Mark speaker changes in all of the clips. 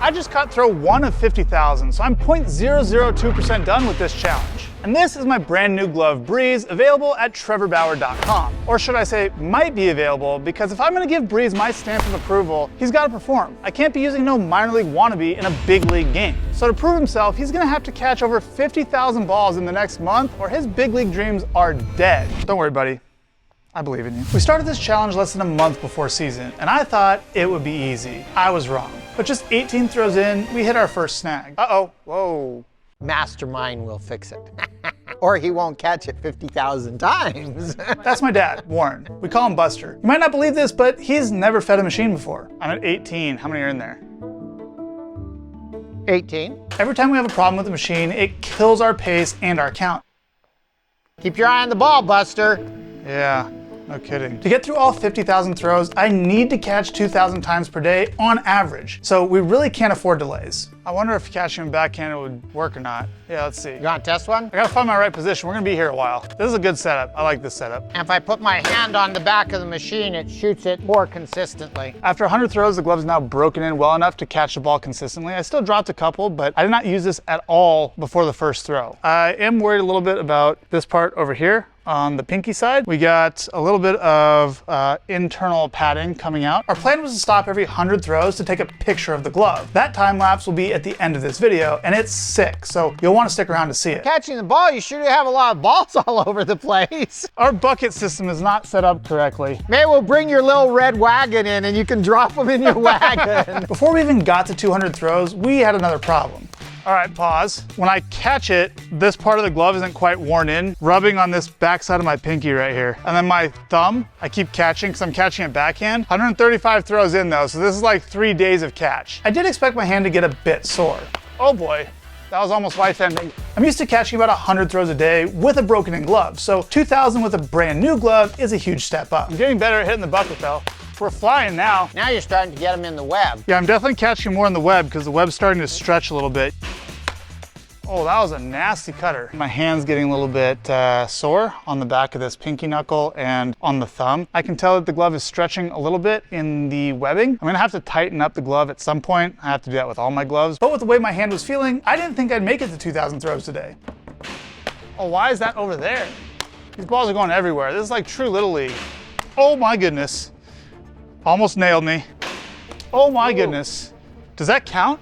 Speaker 1: I just caught throw 1 of 50,000, so I'm 0.002% done with this challenge. And this is my brand new glove Breeze, available at trevorbauer.com. Or should I say, might be available, because if I'm gonna give Breeze my stamp of approval, he's gotta perform. I can't be using no minor league wannabe in a big league game. So to prove himself, he's gonna have to catch over 50,000 balls in the next month, or his big league dreams are dead. Don't worry, buddy. I believe in you. We started this challenge less than a month before season, and I thought it would be easy. I was wrong. But just 18 throws in, we hit our first snag. Uh-oh, whoa.
Speaker 2: Mastermind will fix it. Or he won't catch it 50,000 times.
Speaker 1: That's my dad, Warren. We call him Buster. You might not believe this, but he's never fed a machine before. I'm at 18, how many are in there?
Speaker 2: 18.
Speaker 1: Every time we have a problem with the machine, it kills our pace and our count.
Speaker 2: Keep your eye on the ball, Buster.
Speaker 1: Yeah. No kidding. To get through all 50,000 throws, I need to catch 2,000 times per day on average. So we really can't afford delays. I wonder if catching him backhanded would work or not. Yeah, let's see.
Speaker 2: You want to test one?
Speaker 1: I gotta find my right position. We're gonna be here a while. This is a good setup. I like this setup.
Speaker 2: And if I put my hand on the back of the machine, it shoots it more consistently.
Speaker 1: After 100 throws, the glove is now broken in well enough to catch the ball consistently. I still dropped a couple, but I did not use this at all before the first throw. I am worried a little bit about this part over here. On the pinky side, we got a little bit of internal padding coming out. Our plan was to stop every 100 throws to take a picture of the glove. That time lapse will be at the end of this video, and it's sick, so you'll want to stick around to see it.
Speaker 2: Catching the ball, you sure do have a lot of balls all over the place.
Speaker 1: Our bucket system is not set up correctly.
Speaker 2: Maybe we'll bring your little red wagon in and you can drop them in your wagon.
Speaker 1: Before we even got to 200 throws, we had another problem. All right, pause. When I catch it, this part of the glove isn't quite worn in, rubbing on this backside of my pinky right here. And then my thumb, I keep catching because I'm catching it backhand. 135 throws in though, so this is like 3 days of catch. I did expect my hand to get a bit sore. Oh boy. That was almost life-ending. I'm used to catching about 100 throws a day with a broken-in glove, so 2,000 with a brand new glove is a huge step up. I'm getting better at hitting the bucket though. We're flying now.
Speaker 2: Now you're starting to get them in the web.
Speaker 1: Yeah, I'm definitely catching more in the web because the web's starting to stretch a little bit. Oh, that was a nasty cutter. My hand's getting a little bit sore on the back of this pinky knuckle and on the thumb. I can tell that the glove is stretching a little bit in the webbing. I'm gonna have to tighten up the glove at some point. I have to do that with all my gloves. But with the way my hand was feeling, I didn't think I'd make it to 2,000 throws today. Oh, why is that over there? These balls are going everywhere. This is like true Little League. Oh my goodness. Almost nailed me. Oh my goodness. Does that count?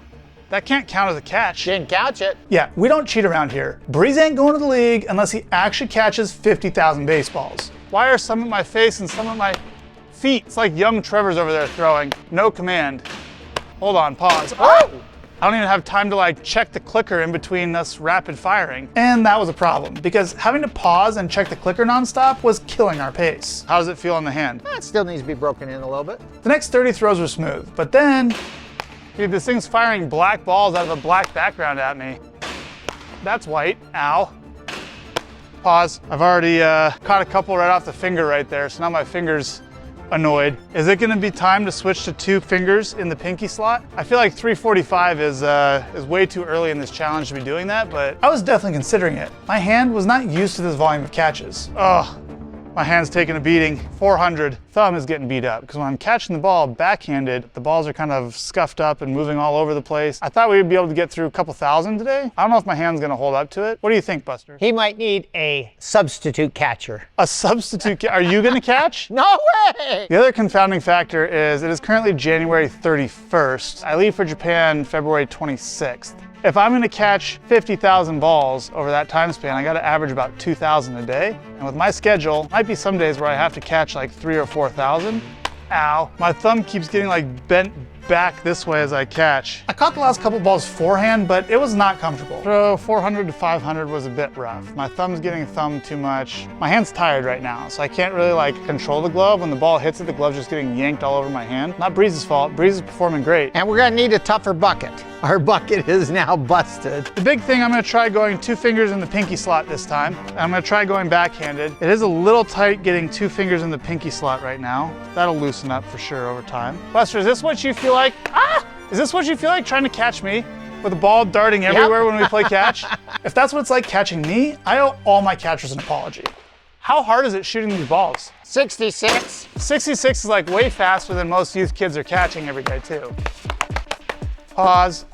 Speaker 1: That can't count as a catch.
Speaker 2: Didn't catch it.
Speaker 1: Yeah, we don't cheat around here. Breeze ain't going to the league unless he actually catches 50,000 baseballs. Why are some at my face and some at my feet? It's like young Trevor's over there throwing. No command. Hold on, pause. Oh! I don't even have time to like check the clicker in between us rapid firing. And that was a problem because having to pause and check the clicker nonstop was killing our pace. How does it feel on the hand?
Speaker 2: It still needs to be broken in a little bit.
Speaker 1: The next 30 throws were smooth, but then, dude, this thing's firing black balls out of a black background at me. That's white, ow. Pause. I've already caught a couple right off the finger right there, so now my finger's annoyed. Is it gonna be time to switch to 2 fingers in the pinky slot? I feel like 345 is way too early in this challenge to be doing that, but I was definitely considering it. My hand was not used to this volume of catches. Ugh. My hand's taking a beating. 400. Thumb is getting beat up because when I'm catching the ball backhanded, the balls are kind of scuffed up and moving all over the place. I thought we'd be able to get through a couple thousand today. I don't know if my hand's gonna hold up to it. What do you think, Buster?
Speaker 2: He might need a substitute catcher.
Speaker 1: A substitute Are you gonna catch?
Speaker 2: No way!
Speaker 1: The other confounding factor is it is currently January 31st. I leave for Japan February 26th. If I'm gonna catch 50,000 balls over that time span, I gotta average about 2,000 a day. And with my schedule, might be some days where I have to catch like 3,000 or 4,000. Ow. My thumb keeps getting like bent back this way as I catch. I caught the last couple balls forehand, but it was not comfortable. Throw 400 to 500 was a bit rough. My thumb's getting thumbed too much. My hand's tired right now, so I can't really like control the glove. When the ball hits it, the glove's just getting yanked all over my hand. Not Breeze's fault. Breeze is performing great.
Speaker 2: And we're gonna need a tougher bucket. Our bucket is now busted.
Speaker 1: The big thing, I'm gonna try going 2 fingers in the pinky slot this time. I'm gonna try going backhanded. It is a little tight getting 2 fingers in the pinky slot right now. That'll loosen up for sure over time. Buster, is this what you feel like? Ah! Is this what you feel like trying to catch me with a ball darting everywhere when we play catch? If that's what it's like catching me, I owe all my catchers an apology. How hard is it shooting these balls?
Speaker 2: 66.
Speaker 1: 66 is like way faster than most youth kids are catching every day too. Pause.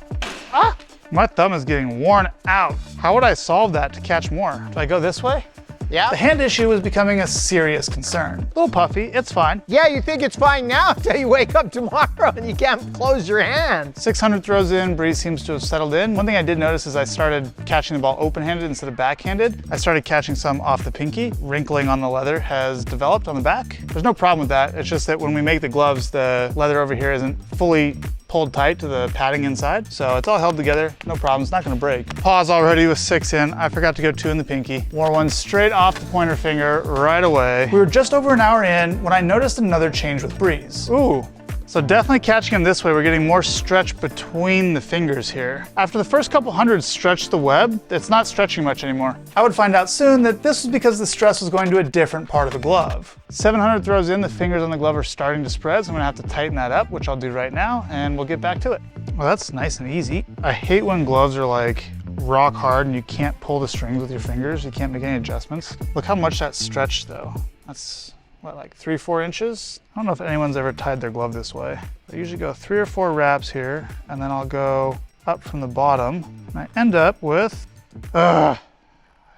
Speaker 1: Ah! My thumb is getting worn out. How would I solve that to catch more? Do I go this way?
Speaker 2: Yeah.
Speaker 1: The hand issue is becoming a serious concern. A little puffy, it's fine.
Speaker 2: Yeah, you think it's fine now until you wake up tomorrow and you can't close your hand.
Speaker 1: 600 throws in, breeze seems to have settled in. One thing I did notice is I started catching the ball open-handed instead of backhanded. I started catching some off the pinky. Wrinkling on the leather has developed on the back. There's no problem with that. It's just that when we make the gloves, the leather over here isn't fully pulled tight to the padding inside. So it's all held together, no problem, it's not gonna break. Pause already with 6 in. I forgot to go 2 in the pinky. Wore one straight off the pointer finger right away. We were just over an hour in when I noticed another change with breeze. Ooh. So definitely catching him this way, we're getting more stretch between the fingers here. After the first couple hundred stretch the web, it's not stretching much anymore. I would find out soon that this was because the stress was going to a different part of the glove. 700 throws in, the fingers on the glove are starting to spread, so I'm gonna have to tighten that up, which I'll do right now, and we'll get back to it. Well, that's nice and easy. I hate when gloves are like rock hard and you can't pull the strings with your fingers. You can't make any adjustments. Look how much that stretched though. That's what, like 3-4 inches? I don't know if anyone's ever tied their glove this way. I usually go 3 or 4 wraps here, and then I'll go up from the bottom, and I end up with, I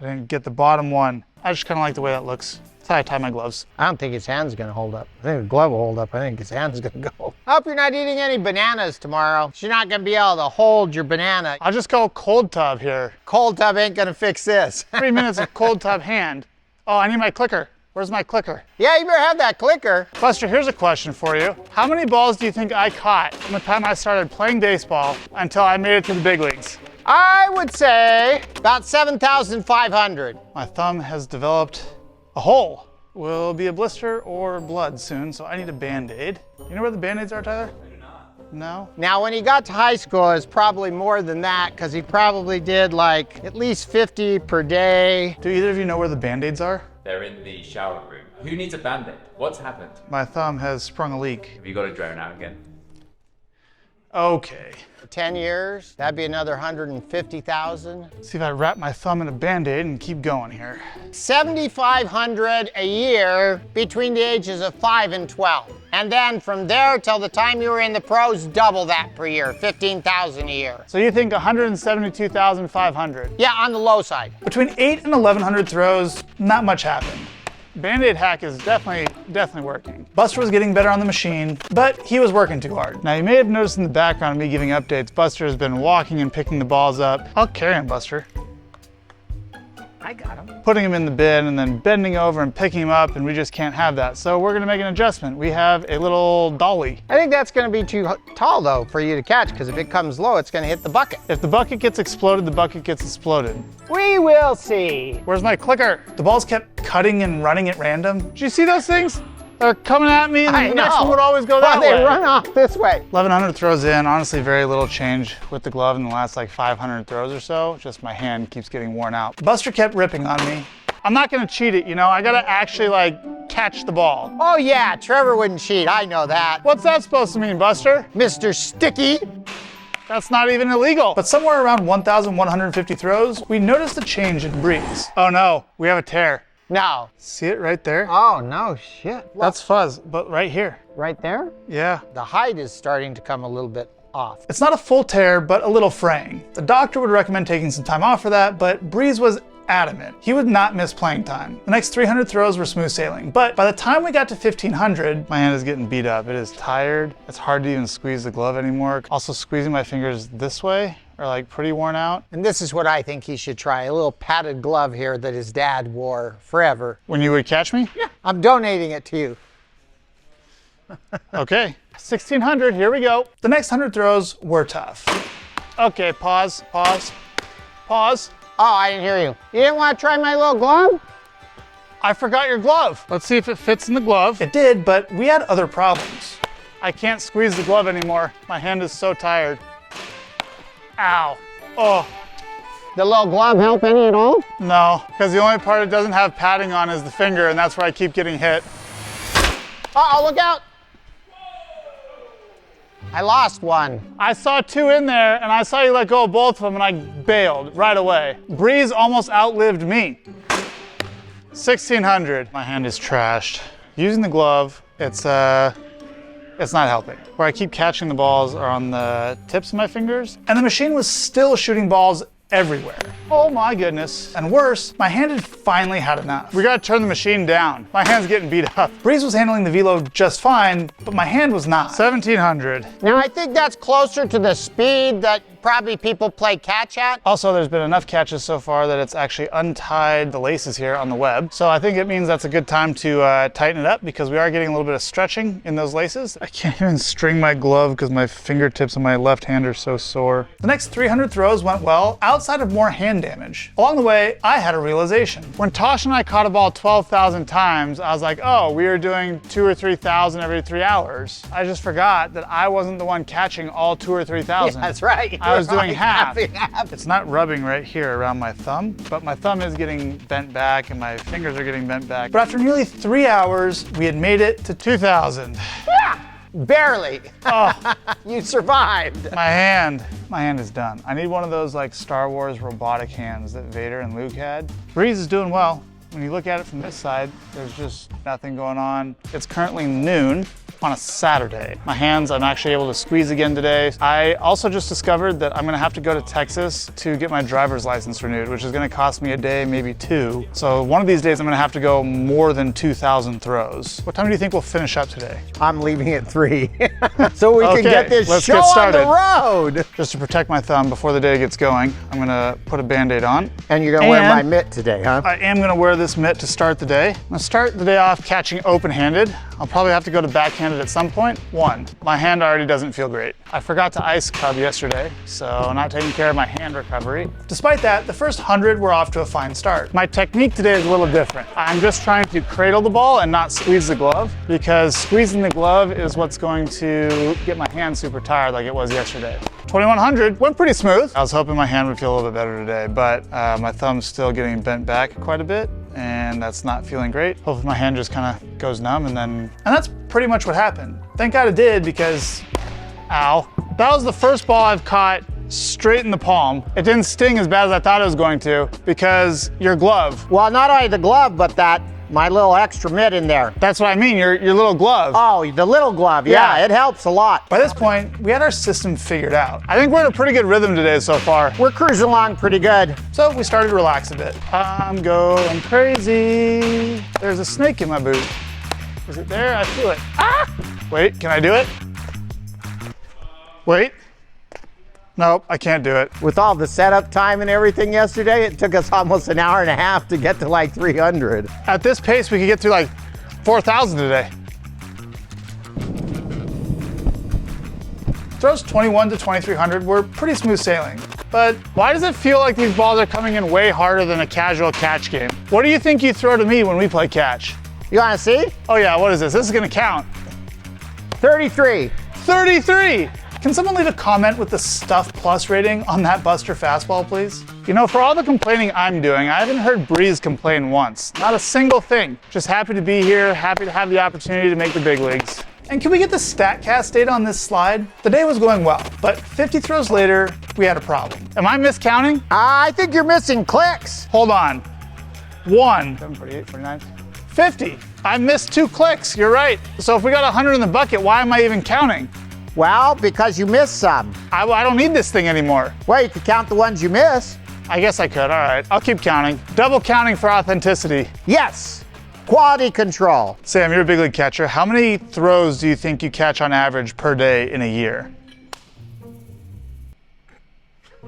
Speaker 1: didn't get the bottom one. I just kind of like the way that looks. That's how I tie my gloves.
Speaker 2: I don't think his hand's gonna hold up. I think the glove will hold up. I think his hand's gonna go. I hope you're not eating any bananas tomorrow. You're not gonna be able to hold your banana.
Speaker 1: I'll just go cold tub here.
Speaker 2: Cold tub ain't gonna fix this.
Speaker 1: 3 minutes of cold tub hand. Oh, I need my clicker. Where's my clicker?
Speaker 2: Yeah, you better have that clicker.
Speaker 1: Buster, here's a question for you. How many balls do you think I caught from the time I started playing baseball until I made it to the big leagues?
Speaker 2: I would say about 7,500.
Speaker 1: My thumb has developed a hole. Will be a blister or blood soon, so I need a Band-Aid. You know where the Band-Aids are, Tyler? I do not. No?
Speaker 2: Now, when he got to high school, it's probably more than that, because he probably did like at least 50 per day.
Speaker 1: Do either of you know where the Band-Aids are?
Speaker 3: They're in the shower room. Who needs a Band-Aid? What's happened?
Speaker 1: My thumb has sprung a leak.
Speaker 3: Have you got to drone out again?
Speaker 1: Okay.
Speaker 2: 10 years, that'd be another 150,000.
Speaker 1: See if I wrap my thumb in a Band-Aid and keep going here.
Speaker 2: 7,500 a year between the ages of 5 and 12. And then from there till the time you were in the pros, double that per year, 15,000 a year.
Speaker 1: So you think 172,500?
Speaker 2: Yeah, on the low side.
Speaker 1: Between 8 and 1,100 throws, not much happened. Band-Aid hack is definitely working. Buster was getting better on the machine, but he was working too hard. Now you may have noticed in the background of me giving updates, Buster has been walking and picking the balls up. I'll carry him, Buster.
Speaker 2: I got him.
Speaker 1: Putting him in the bin and then bending over and picking him up, and we just can't have that. So we're gonna make an adjustment. We have a little dolly.
Speaker 2: I think that's gonna be too tall though for you to catch, because if it comes low, it's gonna hit the bucket.
Speaker 1: If the bucket gets exploded, the bucket gets exploded.
Speaker 2: We will see.
Speaker 1: Where's my clicker? The balls kept cutting and running at random. Did you see those things? They're coming at me, and the next one would always go that way.
Speaker 2: They run off this way.
Speaker 1: 1,100 throws in, honestly very little change with the glove in the last like 500 throws or so. Just my hand keeps getting worn out. Buster kept ripping on me. I'm not gonna cheat it, you know? I gotta actually like catch the ball.
Speaker 2: Oh yeah, Trevor wouldn't cheat, I know that.
Speaker 1: What's that supposed to mean, Buster?
Speaker 2: Mr. Sticky.
Speaker 1: That's not even illegal. But somewhere around 1,150 throws, we noticed a change in breeze. Oh no, we have a tear.
Speaker 2: No.
Speaker 1: See it right there?
Speaker 2: Oh no, shit. Look.
Speaker 1: That's fuzz, but right here.
Speaker 2: Right there?
Speaker 1: Yeah.
Speaker 2: The height is starting to come a little bit off.
Speaker 1: It's not a full tear, but a little fraying. The doctor would recommend taking some time off for that, but Breeze was adamant. He would not miss playing time. The next 300 throws were smooth sailing, but by the time we got to 1,500, my hand is getting beat up. It is tired. It's hard to even squeeze the glove anymore. Also squeezing my fingers this way are like pretty worn out.
Speaker 2: And this is what I think he should try, a little padded glove here that his dad wore forever.
Speaker 1: When you would catch me?
Speaker 2: Yeah. I'm donating it to you.
Speaker 1: Okay, 1,600, here we go. The next 100 throws were tough. Okay, pause, pause, pause.
Speaker 2: Oh, I didn't hear you. You didn't want to try my little glove?
Speaker 1: I forgot your glove. Let's see if it fits in the glove. It did, but we had other problems. I can't squeeze the glove anymore. My hand is so tired. Ow. Oh.
Speaker 2: The little glove help any at all?
Speaker 1: No, because the only part it doesn't have padding on is the finger, and that's where I keep getting hit.
Speaker 2: Uh-oh, look out. I lost one.
Speaker 1: I saw two in there, and I saw you let go of both of them, and I bailed right away. Breeze almost outlived me. 1,600. My hand is trashed. Using the glove, it's it's not helping. Where I keep catching the balls are on the tips of my fingers, and the machine was still shooting balls everywhere. Oh my goodness. And worse, my hand had finally had enough. We gotta turn the machine down. My hand's getting beat up. Breeze was handling the velo just fine, but my hand was not. 1700.
Speaker 2: Now, I think that's closer to the speed that probably people play catch at.
Speaker 1: Also, there's been enough catches so far that it's actually untied the laces here on the web. So I think it means that's a good time to tighten it up because we are getting a little bit of stretching in those laces. I can't even string my glove because my fingertips on my left hand are so sore. The next 300 throws went well, outside of more hand damage. Along the way, I had a realization. When Tosh and I caught a ball 12,000 times, I was like, oh, we were doing 2,000 or 3,000 every 3 hours. I just forgot that I wasn't the one catching all 2,000 or 3,000.
Speaker 2: Yeah, that's right.
Speaker 1: I was doing half.
Speaker 2: Half.
Speaker 1: It's not rubbing right here around my thumb, but my thumb is getting bent back and my fingers are getting bent back. But after nearly 3 hours, we had made it to 2,000.
Speaker 2: Yeah, barely.
Speaker 1: Oh,
Speaker 2: You survived.
Speaker 1: my hand is done. I need one of those like Star Wars robotic hands that Vader and Luke had. Breeze is doing well. When you look at it from this side, there's just nothing going on. It's currently noon on a Saturday. My hands, I'm actually able to squeeze again today. I also just discovered that I'm gonna have to go to Texas to get my driver's license renewed, which is gonna cost me a day, maybe two. So one of these days I'm gonna have to go more than 2,000 throws. What time do you think we'll finish up today?
Speaker 2: I'm leaving at 3. So we can
Speaker 1: Okay,
Speaker 2: get this
Speaker 1: let's
Speaker 2: show
Speaker 1: get
Speaker 2: on the
Speaker 1: started.
Speaker 2: road.
Speaker 1: Just to protect my thumb before the day gets going, I'm gonna put a Band-Aid on.
Speaker 2: And you're gonna wear my mitt today, huh?
Speaker 1: I am gonna wear this mitt to start the day. I'm gonna start the day off catching open-handed. I'll probably have to go to backhanded at some point. One, my hand already doesn't feel great. I forgot to ice cub yesterday, so not taking care of my hand recovery. Despite that, the first 100 were off to a fine start. My technique today is a little different. I'm just trying to cradle the ball and not squeeze the glove, because squeezing the glove is what's going to get my hand super tired like it was yesterday. 2100 went pretty smooth. I was hoping my hand would feel a little bit better today, but my thumb's still getting bent back quite a bit, and that's not feeling great. Hopefully my hand just kind of goes numb, and that's pretty much what happened. Thank God it did, because, ow. That was the first ball I've caught straight in the palm. It didn't sting as bad as I thought it was going to, because your glove.
Speaker 2: Well, not only the glove, but my little extra mitt in there.
Speaker 1: That's what I mean, your little glove.
Speaker 2: Oh, the little glove, yeah, it helps a lot.
Speaker 1: By this point, we had our system figured out. I think we're in a pretty good rhythm today so far.
Speaker 2: We're cruising along pretty good.
Speaker 1: So we started to relax a bit. I'm going crazy. There's a snake in my boot. Is it there? I feel it. Ah! Wait, can I do it? Wait. Nope, I can't do it.
Speaker 2: With all the setup time and everything yesterday, it took us almost an hour and a half to get to like 300.
Speaker 1: At this pace, we could get through like 4,000 today. Throws 21 to 2,300 were pretty smooth sailing. But why does it feel like these balls are coming in way harder than a casual catch game? What do you think you throw to me when we play catch?
Speaker 2: You wanna see?
Speaker 1: Oh yeah, what is this? This is gonna count.
Speaker 2: 33.
Speaker 1: 33! Can someone leave a comment with the Stuff Plus rating on that Buster fastball, please? You know, for all the complaining I'm doing, I haven't heard Breeze complain once. Not a single thing. Just happy to be here, happy to have the opportunity to make the big leagues. And can we get the StatCast data on this slide? The day was going well, but 50 throws later, we had a problem. Am I miscounting?
Speaker 2: I think you're missing clicks.
Speaker 1: Hold on. 1, 7, 48, 49, 50. I missed 2 clicks, you're right. So if we got 100 in the bucket, why am I even counting?
Speaker 2: Well, because you missed some.
Speaker 1: I don't need this thing anymore.
Speaker 2: Well, you could count the ones you miss.
Speaker 1: I guess I could, all right. I'll keep counting. Double counting for authenticity.
Speaker 2: Yes, quality control.
Speaker 1: Sam, you're a big league catcher. How many throws do you think you catch on average per day in a year?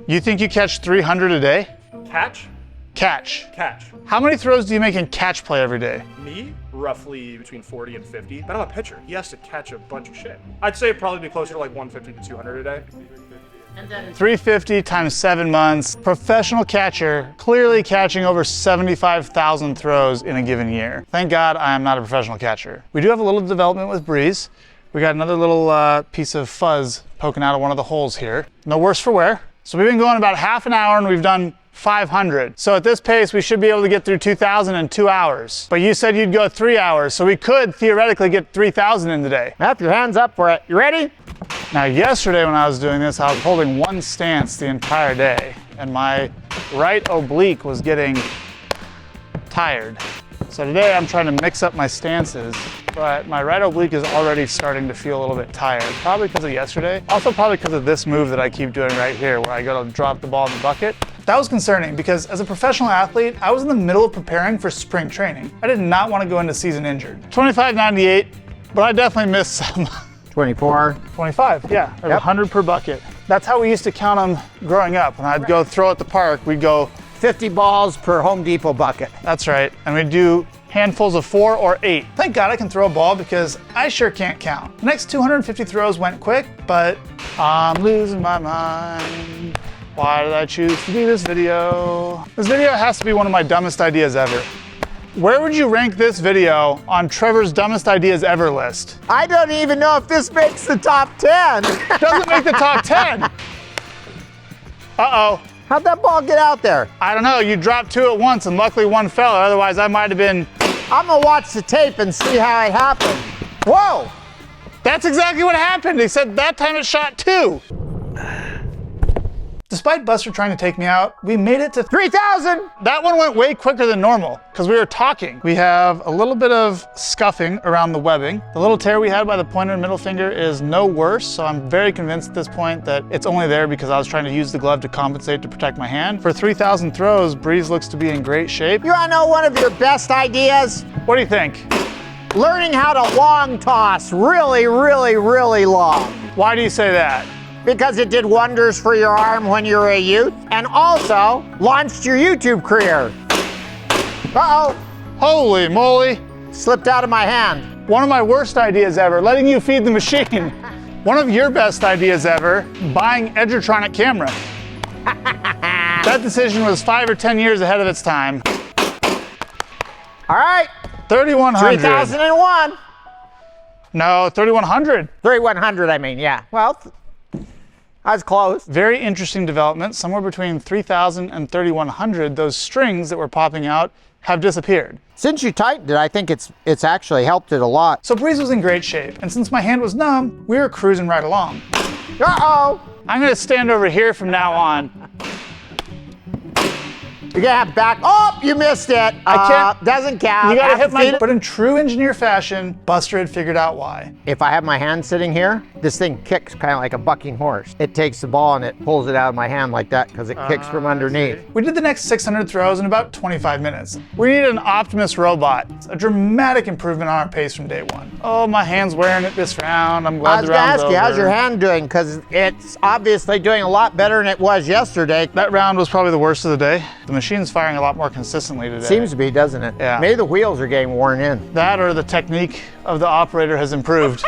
Speaker 1: You think you catch 300 a day?
Speaker 4: Catch?
Speaker 1: Catch.
Speaker 4: Catch.
Speaker 1: How many throws do you make in catch play every day?
Speaker 4: Me, roughly between 40 and 50. But I'm a pitcher. He has to catch a bunch of shit. I'd say it'd probably be closer to like 150 to 200 a day.
Speaker 1: 350 times 7 months. Professional catcher, clearly catching over 75,000 throws in a given year. Thank God I am not a professional catcher. We do have a little development with Breeze. We got another little piece of fuzz poking out of one of the holes here. No worse for wear. So we've been going about half an hour and we've done 500. So at this pace, we should be able to get through 2,000 in 2 hours. But you said you'd go 3 hours, so we could theoretically get 3,000 in today.
Speaker 2: Have your hands up for it. You ready?
Speaker 1: Now yesterday when I was doing this, I was holding one stance the entire day, and my right oblique was getting tired. So today I'm trying to mix up my stances but my right oblique is already starting to feel a little bit tired. Probably because of yesterday. Also probably because of this move that I keep doing right here, where I go to drop the ball in the bucket. That was concerning because as a professional athlete, I was in the middle of preparing for spring training. I did not want to go into season injured. 25.98, but I definitely missed some.
Speaker 2: 24.
Speaker 1: 25, yeah, there's 100 per bucket. That's how we used to count them growing up. When I'd go throw at the park, we'd go
Speaker 2: 50 balls per Home Depot bucket.
Speaker 1: That's right, and we'd do handfuls of 4 or 8. Thank God I can throw a ball because I sure can't count. The next 250 throws went quick, but I'm losing my mind. Why did I choose to do this video? This video has to be one of my dumbest ideas ever. Where would you rank this video on Trevor's dumbest ideas ever list?
Speaker 2: I don't even know if this makes the top 10.
Speaker 1: Doesn't make the top 10. Uh-oh.
Speaker 2: How'd that ball get out there?
Speaker 1: I don't know, you dropped 2 at once and luckily one fell, otherwise I might have been...
Speaker 2: I'm gonna watch the tape and see how it happened. Whoa!
Speaker 1: That's exactly what happened. He said that time it shot 2. Despite Buster trying to take me out, we made it to
Speaker 2: 3,000!
Speaker 1: That one went way quicker than normal because we were talking. We have a little bit of scuffing around the webbing. The little tear we had by the pointer and middle finger is no worse, so I'm very convinced at this point that it's only there because I was trying to use the glove to compensate to protect my hand. For 3,000 throws, Breeze looks to be in great shape.
Speaker 2: You wanna know one of your best ideas?
Speaker 1: What do you think?
Speaker 2: Learning how to long toss really, really, really long.
Speaker 1: Why do you say that?
Speaker 2: Because it did wonders for your arm when you were a youth, and also launched your YouTube career. Uh-oh.
Speaker 1: Holy moly.
Speaker 2: Slipped out of my hand.
Speaker 1: One of my worst ideas ever, letting you feed the machine. One of your best ideas ever, buying Edgertronic camera. That decision was 5 or 10 years ahead of its time.
Speaker 2: All right.
Speaker 1: 3,100.
Speaker 2: 3,001.
Speaker 1: No, 3,100.
Speaker 2: 3,100, I mean, yeah. Well, I was close.
Speaker 1: Very interesting development. Somewhere between 3,000 and 3,100, those strings that were popping out have disappeared.
Speaker 2: Since you tightened it, I think it's actually helped it a lot.
Speaker 1: So Breeze was in great shape, and since my hand was numb, we were cruising right along.
Speaker 2: Uh-oh.
Speaker 1: I'm gonna stand over here from now on.
Speaker 2: You're gonna have back, oh, you missed it.
Speaker 1: I can't.
Speaker 2: Doesn't count.
Speaker 1: You gotta hit my,
Speaker 2: it.
Speaker 1: but in true engineer fashion, Buster had figured out why.
Speaker 2: If I have my hand sitting here, this thing kicks kind of like a bucking horse. It takes the ball and it pulls it out of my hand like that because it kicks from underneath.
Speaker 1: We did the next 600 throws in about 25 minutes. We needed an Optimus robot, a dramatic improvement on our pace from day one. Oh, my hand's wearing it this round. I'm glad
Speaker 2: I was
Speaker 1: the
Speaker 2: gonna
Speaker 1: round's
Speaker 2: ask you, how's
Speaker 1: over.
Speaker 2: your hand doing? Because it's obviously doing a lot better than it was yesterday.
Speaker 1: That round was probably the worst of the day. The machine's firing a lot more consistently today.
Speaker 2: Seems to be, doesn't it?
Speaker 1: Yeah.
Speaker 2: Maybe the wheels are getting worn in.
Speaker 1: That or the technique of the operator has improved.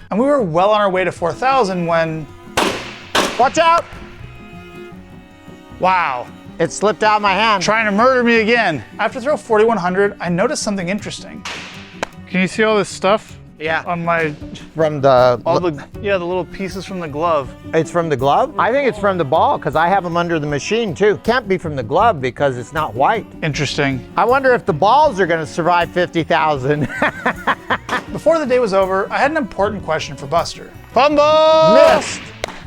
Speaker 1: And we were well on our way to 4,000 when...
Speaker 2: Watch out!
Speaker 1: Wow.
Speaker 2: It slipped out of my hand.
Speaker 1: Trying to murder me again. After throw 4,100, I noticed something interesting. Can you see all this stuff?
Speaker 2: Yeah.
Speaker 1: On my...
Speaker 2: From the...
Speaker 1: the little pieces from the glove.
Speaker 2: It's from the glove? I think it's from the ball because I have them under the machine too. Can't be from the glove because it's not white.
Speaker 1: Interesting.
Speaker 2: I wonder if the balls are going to survive 50,000.
Speaker 1: Before the day was over, I had an important question for Buster. Fumble!
Speaker 2: Missed.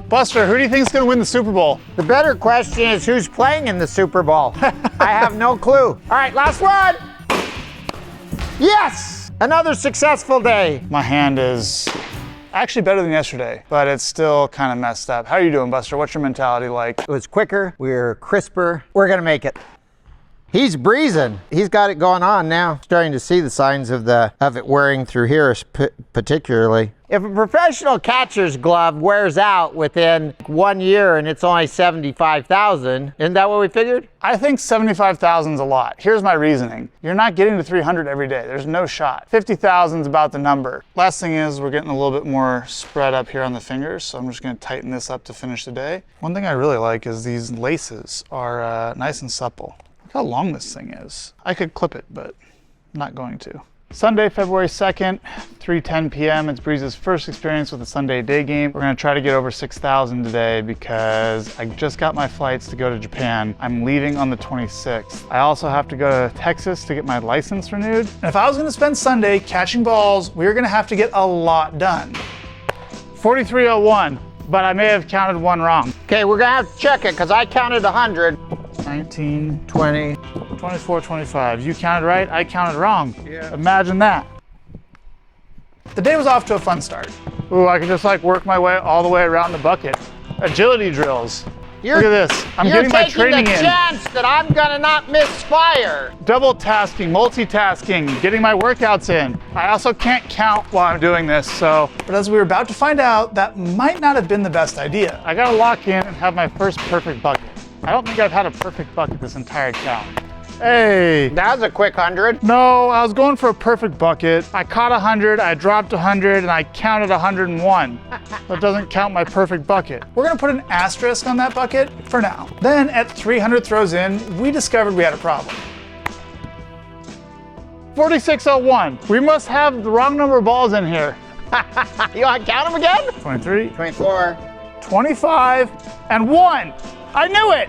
Speaker 1: Buster, who do you think is going to win the Super Bowl?
Speaker 2: The better question is who's playing in the Super Bowl? I have no clue. All right, last one. Yes! Another successful day.
Speaker 1: My hand is actually better than yesterday, but it's still kind of messed up. How are you doing, Buster? What's your mentality like?
Speaker 2: It was quicker, we're crisper, we're gonna make it. He's breezing. He's got it going on now. Starting to see the signs of it wearing through here particularly. If a professional catcher's glove wears out within 1 year and it's only 75,000, isn't that what we figured?
Speaker 1: I think 75,000 is a lot. Here's my reasoning. You're not getting to 300 every day. There's no shot. 50,000 is about the number. Last thing is we're getting a little bit more spread up here on the fingers, so I'm just gonna tighten this up to finish the day. One thing I really like is these laces are nice and supple. Look how long this thing is. I could clip it, but I'm not going to. Sunday, February 2nd, 3:10 p.m. It's Breeze's first experience with a Sunday day game. We're gonna try to get over 6,000 today because I just got my flights to go to Japan. I'm leaving on the 26th. I also have to go to Texas to get my license renewed. And if I was gonna spend Sunday catching balls, we were gonna have to get a lot done. 43:01, but I may have counted one wrong.
Speaker 2: Okay, we're gonna have to check it because I counted 100.
Speaker 1: 19,
Speaker 2: 20.
Speaker 1: 24, 25. You counted right, I counted wrong. Yeah. Imagine that. The day was off to a fun start. Ooh, I can just like work my way all the way around the bucket. Agility drills. Look at this. I'm getting my training
Speaker 2: You're taking
Speaker 1: in.
Speaker 2: the chance that I'm gonna not misfire.
Speaker 1: Double tasking, multitasking, getting my workouts in. I also can't count while I'm doing this, so. But as we were about to find out, that might not have been the best idea. I gotta lock in and have my first perfect bucket. I don't think I've had a perfect bucket this entire challenge. Hey.
Speaker 2: That was a quick 100.
Speaker 1: No, I was going for a perfect bucket. I caught 100, I dropped 100, and I counted 101. That doesn't count my perfect bucket. We're gonna put an asterisk on that bucket for now. Then at 300 throws in, we discovered we had a problem. 4601. We must have the wrong number of balls in here.
Speaker 2: You want to count them again?
Speaker 1: 23,
Speaker 2: 24.
Speaker 1: 25, and 1. I knew it!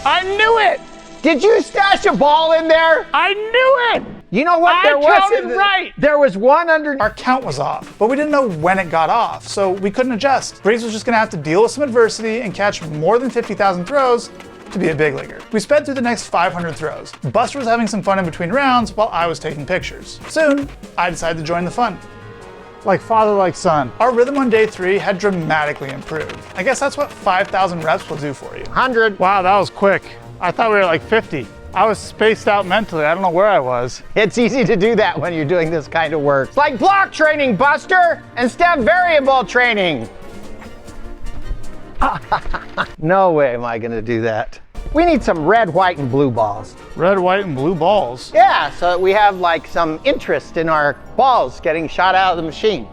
Speaker 1: I knew it!
Speaker 2: Did you stash a ball in there?
Speaker 1: I knew it!
Speaker 2: You know what?
Speaker 1: I counted right.
Speaker 2: There was one under.
Speaker 1: Our count was off, but we didn't know when it got off, so we couldn't adjust. Breeze was just gonna have to deal with some adversity and catch more than 50,000 throws to be a big leaguer. We sped through the next 500 throws. Buster was having some fun in between rounds while I was taking pictures. Soon, I decided to join the fun. Like father, like son. Our rhythm on day 3 had dramatically improved. I guess that's what 5,000 reps will do for you.
Speaker 2: 100.
Speaker 1: Wow, that was quick. I thought we were at like 50. I was spaced out mentally. I don't know where I was.
Speaker 2: It's easy to do that when you're doing this kind of work. It's like block training, Buster, instead of variable training. No way am I gonna do that. We need some red, white, and blue balls.
Speaker 1: Red, white, and blue balls.
Speaker 2: Yeah, so that we have like some interest in our balls getting shot out of the machine.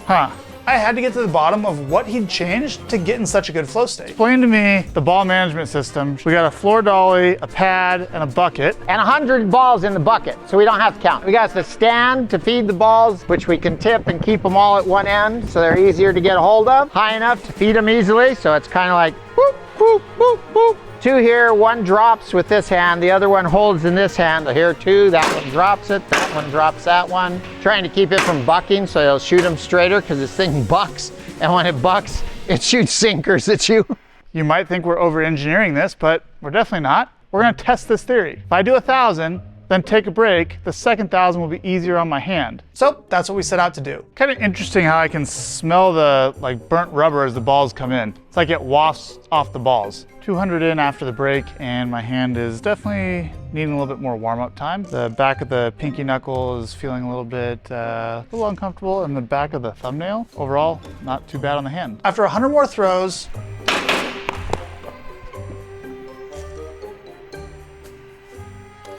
Speaker 1: Huh. I had to get to the bottom of what he'd changed to get in such a good flow state. Explain to me the ball management system. We got a floor dolly, a pad, and a bucket.
Speaker 2: And 100 balls in the bucket, so we don't have to count. We got the stand to feed the balls, which we can tip and keep them all at one end, so they're easier to get a hold of. High enough to feed them easily, so it's kind of like whoop, whoop, whoop, whoop. 2 here, 1 drops with this hand, the other one holds in this hand. Here 2, that one drops it, that one drops that one. Trying to keep it from bucking so it'll shoot them straighter because this thing bucks, and when it bucks, it shoots sinkers at you.
Speaker 1: You might think we're over-engineering this, but we're definitely not. We're gonna test this theory. If I do 1,000, then take a break, the second 1,000 will be easier on my hand. So that's what we set out to do. Kind of interesting how I can smell the like burnt rubber as the balls come in. It's like it wafts off the balls. 200 in after the break, and my hand is definitely needing a little bit more warm-up time. The back of the pinky knuckle is feeling a little uncomfortable, and the back of the thumbnail, overall, not too bad on the hand. After 100 more throws,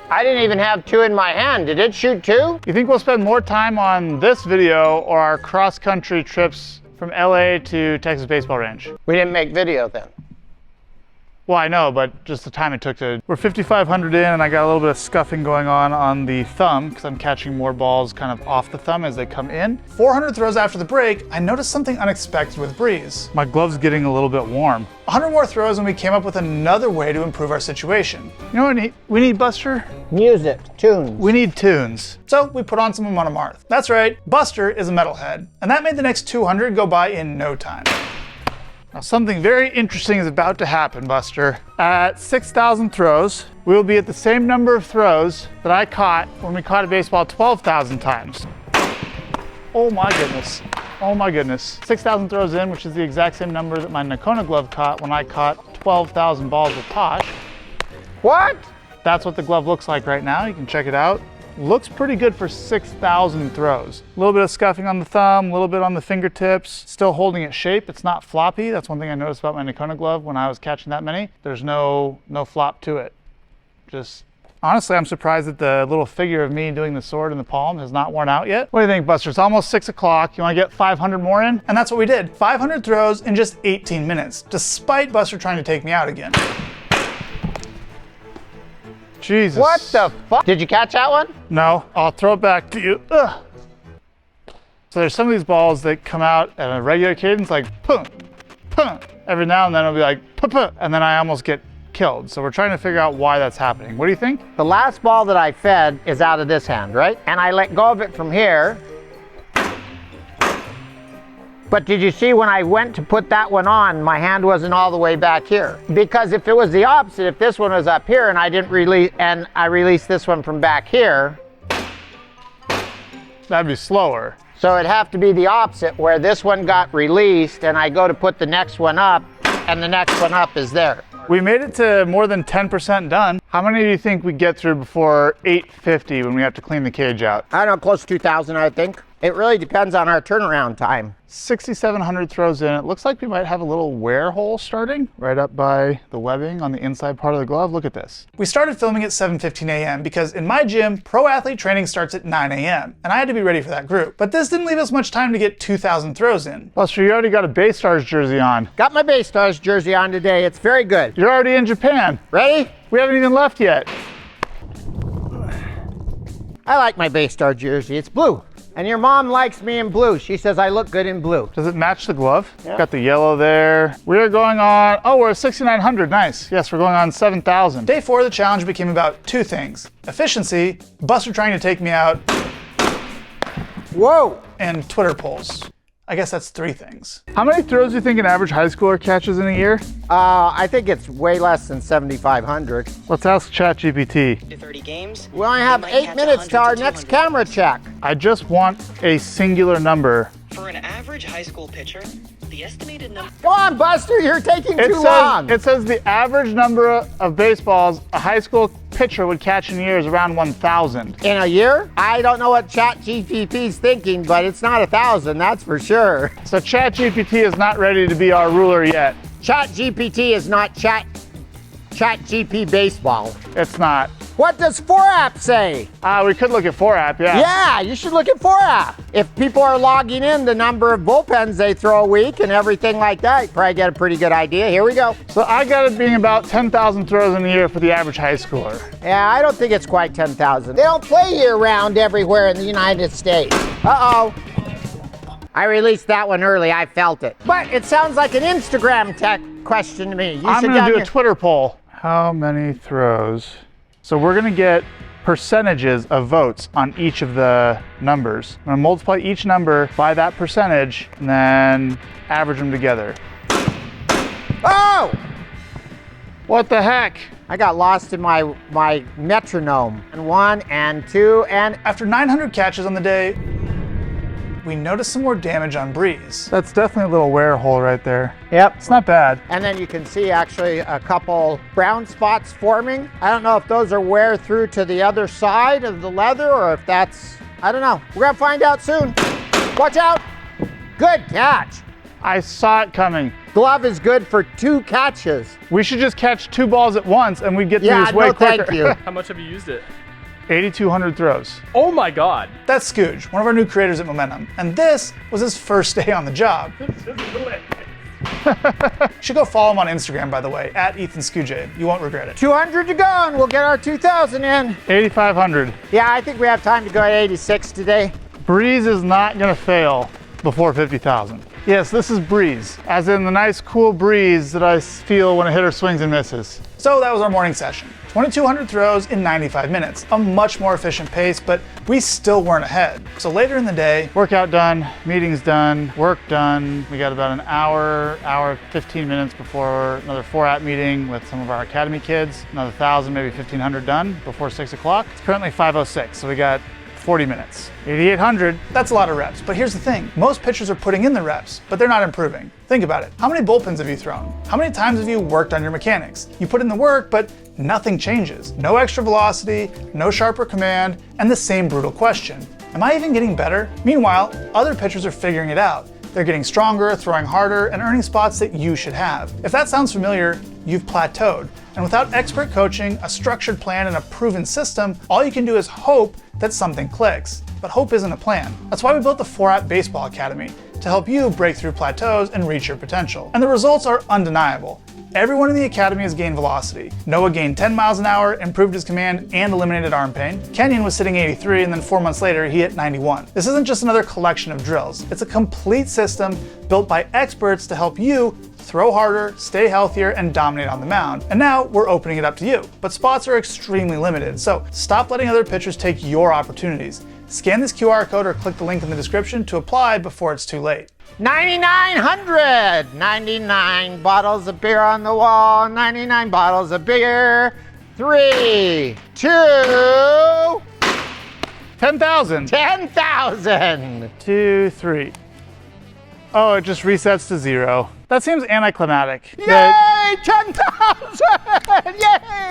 Speaker 2: I didn't even have 2 in my hand. Did it shoot 2?
Speaker 1: you think we'll spend more time on this video or our cross-country trips from LA to Texas baseball range?
Speaker 2: We didn't make video then.
Speaker 1: Well, I know, but just the time it took to... We're 5,500 in, and I got a little bit of scuffing going on the thumb because I'm catching more balls kind of off the thumb as they come in. 400 throws after the break, I noticed something unexpected with Breeze. My glove's getting a little bit warm. 100 more throws, and we came up with another way to improve our situation. You know what we need, Buster?
Speaker 2: Music, tunes.
Speaker 1: We need tunes. So we put on some Amon Amarth. That's right, Buster is a metalhead, and that made the next 200 go by in no time. Now something very interesting is about to happen, Buster. At 6,000 throws, we will be at the same number of throws that I caught when we caught a baseball 12,000 times. Oh my goodness. Oh my goodness. 6,000 throws in, which is the exact same number that my Nakona glove caught when I caught 12,000 balls with Tosh.
Speaker 2: What?
Speaker 1: That's what the glove looks like right now. You can check it out. Looks pretty good for 6,000 throws. A little bit of scuffing on the thumb, a little bit on the fingertips, still holding its shape. It's not floppy. That's one thing I noticed about my Nakona glove when I was catching that many. There's no flop to it. Just, honestly, I'm surprised that the little figure of me doing the sword in the palm has not worn out yet. What do you think, Buster? It's almost 6 o'clock. You wanna get 500 more in? And that's what we did. 500 throws in just 18 minutes, despite Buster trying to take me out again. Jesus.
Speaker 2: What the fuck? Did you catch that one?
Speaker 1: No, I'll throw it back to you. Ugh. So there's some of these balls that come out at a regular cadence, like pum, pum. Every now and then it'll be like pum, pum, and then I almost get killed. So we're trying to figure out why that's happening. What do you think?
Speaker 2: The last ball that I fed is out of this hand, right? And I let go of it from here. But did you see when I went to put that one on, my hand wasn't all the way back here? Because if it was the opposite, if this one was up here and I didn't release, and I released this one from back here.
Speaker 1: That'd be slower.
Speaker 2: So it'd have to be the opposite, where this one got released and I go to put the next one up and the next one up is there.
Speaker 1: We made it to more than 10% done. How many do you think we get through before 850 when we have to clean the cage out?
Speaker 2: I don't know, close to 2,000, I think. It really depends on our turnaround time.
Speaker 1: 6,700 throws in. It looks like we might have a little wear hole starting right up by the webbing on the inside part of the glove. Look at this. We started filming at 7:15 a.m. because in my gym, pro athlete training starts at 9 a.m. and I had to be ready for that group. But this didn't leave us much time to get 2,000 throws in. Buster, you already got a Bay Stars jersey on.
Speaker 2: Got my Bay Stars jersey on today. It's very good.
Speaker 1: You're already in Japan.
Speaker 2: Ready?
Speaker 1: We haven't even left yet.
Speaker 2: I like my Bay Star jersey. It's blue. And your mom likes me in blue. She says I look good in blue.
Speaker 1: Does it match the glove?
Speaker 2: Yeah.
Speaker 1: Got the yellow there. We are going on, oh, we're at 6,900, nice. Yes, we're going on 7,000. Day 4 of the challenge became about 2 things. Efficiency, Buster trying to take me out,
Speaker 2: Whoa!
Speaker 1: and Twitter polls. I guess that's 3 things. How many throws do you think an average high schooler catches in a year?
Speaker 2: I think it's way less than 7,500.
Speaker 1: Let's ask ChatGPT.
Speaker 5: To 30 games.
Speaker 2: We only have 8 minutes to our next camera check.
Speaker 1: I just want a singular number.
Speaker 5: For an average high school pitcher, the estimated number.
Speaker 2: Come on, Buster, you're taking too long.
Speaker 1: It says the average number of baseballs a high school pitcher would catch in a year is around 1,000.
Speaker 2: In a year? I don't know what ChatGPT's thinking, but it's not 1,000, that's for sure.
Speaker 1: So ChatGPT is not ready to be our ruler yet.
Speaker 2: ChatGPT is not ChatGPT baseball.
Speaker 1: It's not.
Speaker 2: What does 4app say?
Speaker 1: We could look at 4app, yeah.
Speaker 2: Yeah, you should look at 4app. If people are logging in the number of bullpens they throw a week and everything like that, you probably get a pretty good idea. Here we go.
Speaker 1: So I got it being about 10,000 throws in a year for the average high schooler.
Speaker 2: Yeah, I don't think it's quite 10,000. They don't play year-round everywhere in the United States. Uh-oh. I released that one early, I felt it. But it sounds like an Instagram tech question to me.
Speaker 1: I'm gonna do a Twitter poll. How many throws? So we're gonna get percentages of votes on each of the numbers. I'm gonna multiply each number by that percentage and then average them together.
Speaker 2: Oh!
Speaker 1: What the heck?
Speaker 2: I got lost in my metronome. And 1 and 2 and...
Speaker 1: After 900 catches on the day, we noticed some more damage on Breeze. That's definitely a little wear hole right there.
Speaker 2: Yep.
Speaker 1: It's not bad.
Speaker 2: And then you can see actually a couple brown spots forming. I don't know if those are wear through to the other side of the leather or if that's, I don't know. We're gonna find out soon. Watch out. Good catch.
Speaker 1: I saw it coming.
Speaker 2: Glove is good for 2 catches.
Speaker 1: We should just catch 2 balls at once and we'd get through
Speaker 2: Yeah,
Speaker 1: this way
Speaker 2: no
Speaker 1: quicker.
Speaker 2: thank you.
Speaker 6: How much have you used it?
Speaker 1: 8,200 throws.
Speaker 6: Oh my God.
Speaker 1: That's Scooge, one of our new creators at Momentum. And this was his first day on the job. You should go follow him on Instagram, by the way, at Ethan Scooge. You won't regret it.
Speaker 2: 200 to go and we'll get our 2,000 in.
Speaker 1: 8,500.
Speaker 2: Yeah, I think we have time to go at 86 today.
Speaker 1: Breeze is not gonna fail before 50,000. Yes, this is Breeze, as in the nice cool breeze that I feel when a hitter swings and misses. So that was our morning session. 2,200 throws in 95 minutes, a much more efficient pace, but we still weren't ahead. So later in the day, workout done, meetings done, work done. We got about an hour, 15 minutes before another 4-app meeting with some of our academy kids. Another 1,000, maybe 1,500 done before 6 o'clock. It's currently 5:06, so we got 40 minutes. 8,800, that's a lot of reps. But here's the thing, most pitchers are putting in the reps, but they're not improving. Think about it. How many bullpens have you thrown? How many times have you worked on your mechanics? You put in the work, but nothing changes. No extra velocity, no sharper command, and the same brutal question. Am I even getting better? Meanwhile, other pitchers are figuring it out. They're getting stronger, throwing harder, and earning spots that you should have. If that sounds familiar, you've plateaued. And without expert coaching, a structured plan, and a proven system, all you can do is hope that something clicks. But hope isn't a plan. That's why we built the 4-app Baseball Academy, to help you break through plateaus and reach your potential. And the results are undeniable. Everyone in the academy has gained velocity. Noah gained 10 miles an hour, improved his command, and eliminated arm pain. Kenyon was sitting 83, and then 4 months later, he hit 91. This isn't just another collection of drills. It's a complete system built by experts to help you throw harder, stay healthier, and dominate on the mound. And now we're opening it up to you. But spots are extremely limited, so stop letting other pitchers take your opportunities. Scan this QR code or click the link in the description to apply before it's too late.
Speaker 2: 9,900! 99 bottles of beer on the wall, 99 bottles of beer. 3, 2...
Speaker 1: 10,000.
Speaker 2: 10,000.
Speaker 1: 2, 3. Oh, it just resets to 0. That seems anticlimactic.
Speaker 2: Yay, 10,000!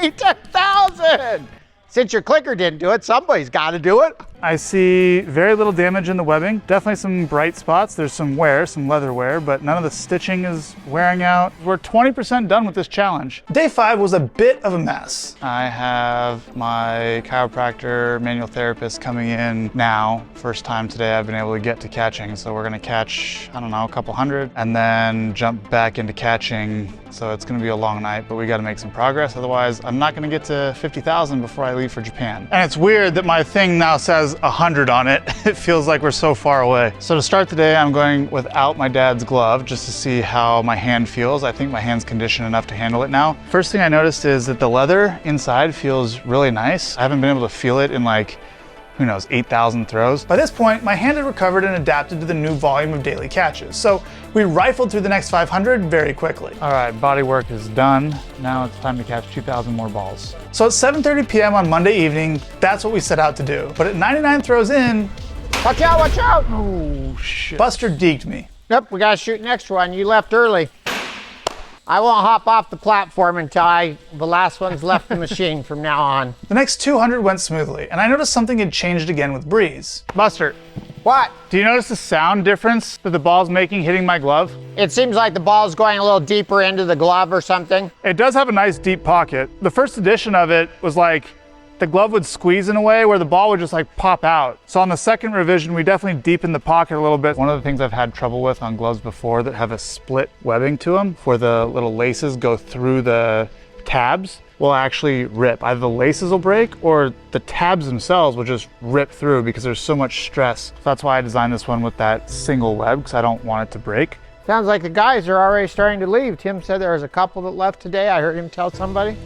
Speaker 2: Yay, 10,000! Since your clicker didn't do it, somebody's got to do it.
Speaker 1: I see very little damage in the webbing. Definitely some bright spots. There's some wear, some leather wear, but none of the stitching is wearing out. We're 20% done with this challenge. Day 5 was a bit of a mess. I have my chiropractor, manual therapist coming in now. First time today I've been able to get to catching. So we're gonna catch, I don't know, a couple hundred and then jump back into catching. So it's gonna be a long night, but we gotta make some progress. Otherwise, I'm not gonna get to 50,000 before I leave for Japan. And it's weird that my thing now says 100 on it. It feels like we're so far away. So to start the day, I'm going without my dad's glove just to see how my hand feels. I think my hand's conditioned enough to handle it now. First thing I noticed is that the leather inside feels really nice. I haven't been able to feel it in like, who knows, 8,000 throws. By this point, my hand had recovered and adapted to the new volume of daily catches. So we rifled through the next 500 very quickly. All right, body work is done. Now it's time to catch 2,000 more balls. So at 7:30 p.m. on Monday evening, that's what we set out to do. But at 99 throws in,
Speaker 2: Watch out, watch out!
Speaker 1: oh shit, Buster deked me.
Speaker 2: Nope, we gotta shoot an extra one. You left early. I won't hop off the platform until the last one's left the machine from now on.
Speaker 1: The next 200 went smoothly, and I noticed something had changed again with Breeze. Buster,
Speaker 2: What?
Speaker 1: do you notice the sound difference that the ball's making hitting my glove?
Speaker 2: It seems like the ball's going a little deeper into the glove or something.
Speaker 1: It does have a nice deep pocket. The first edition of it was like, the glove would squeeze in a way where the ball would just like pop out. So on the second revision, we definitely deepened the pocket a little bit. One of the things I've had trouble with on gloves before that have a split webbing to them, where the little laces go through the tabs, will actually rip. Either the laces will break or the tabs themselves will just rip through because there's so much stress. So that's why I designed this one with that single web, because I don't want it to break.
Speaker 2: Sounds like the guys are already starting to leave. Tim said there was a couple that left today. I heard him tell somebody.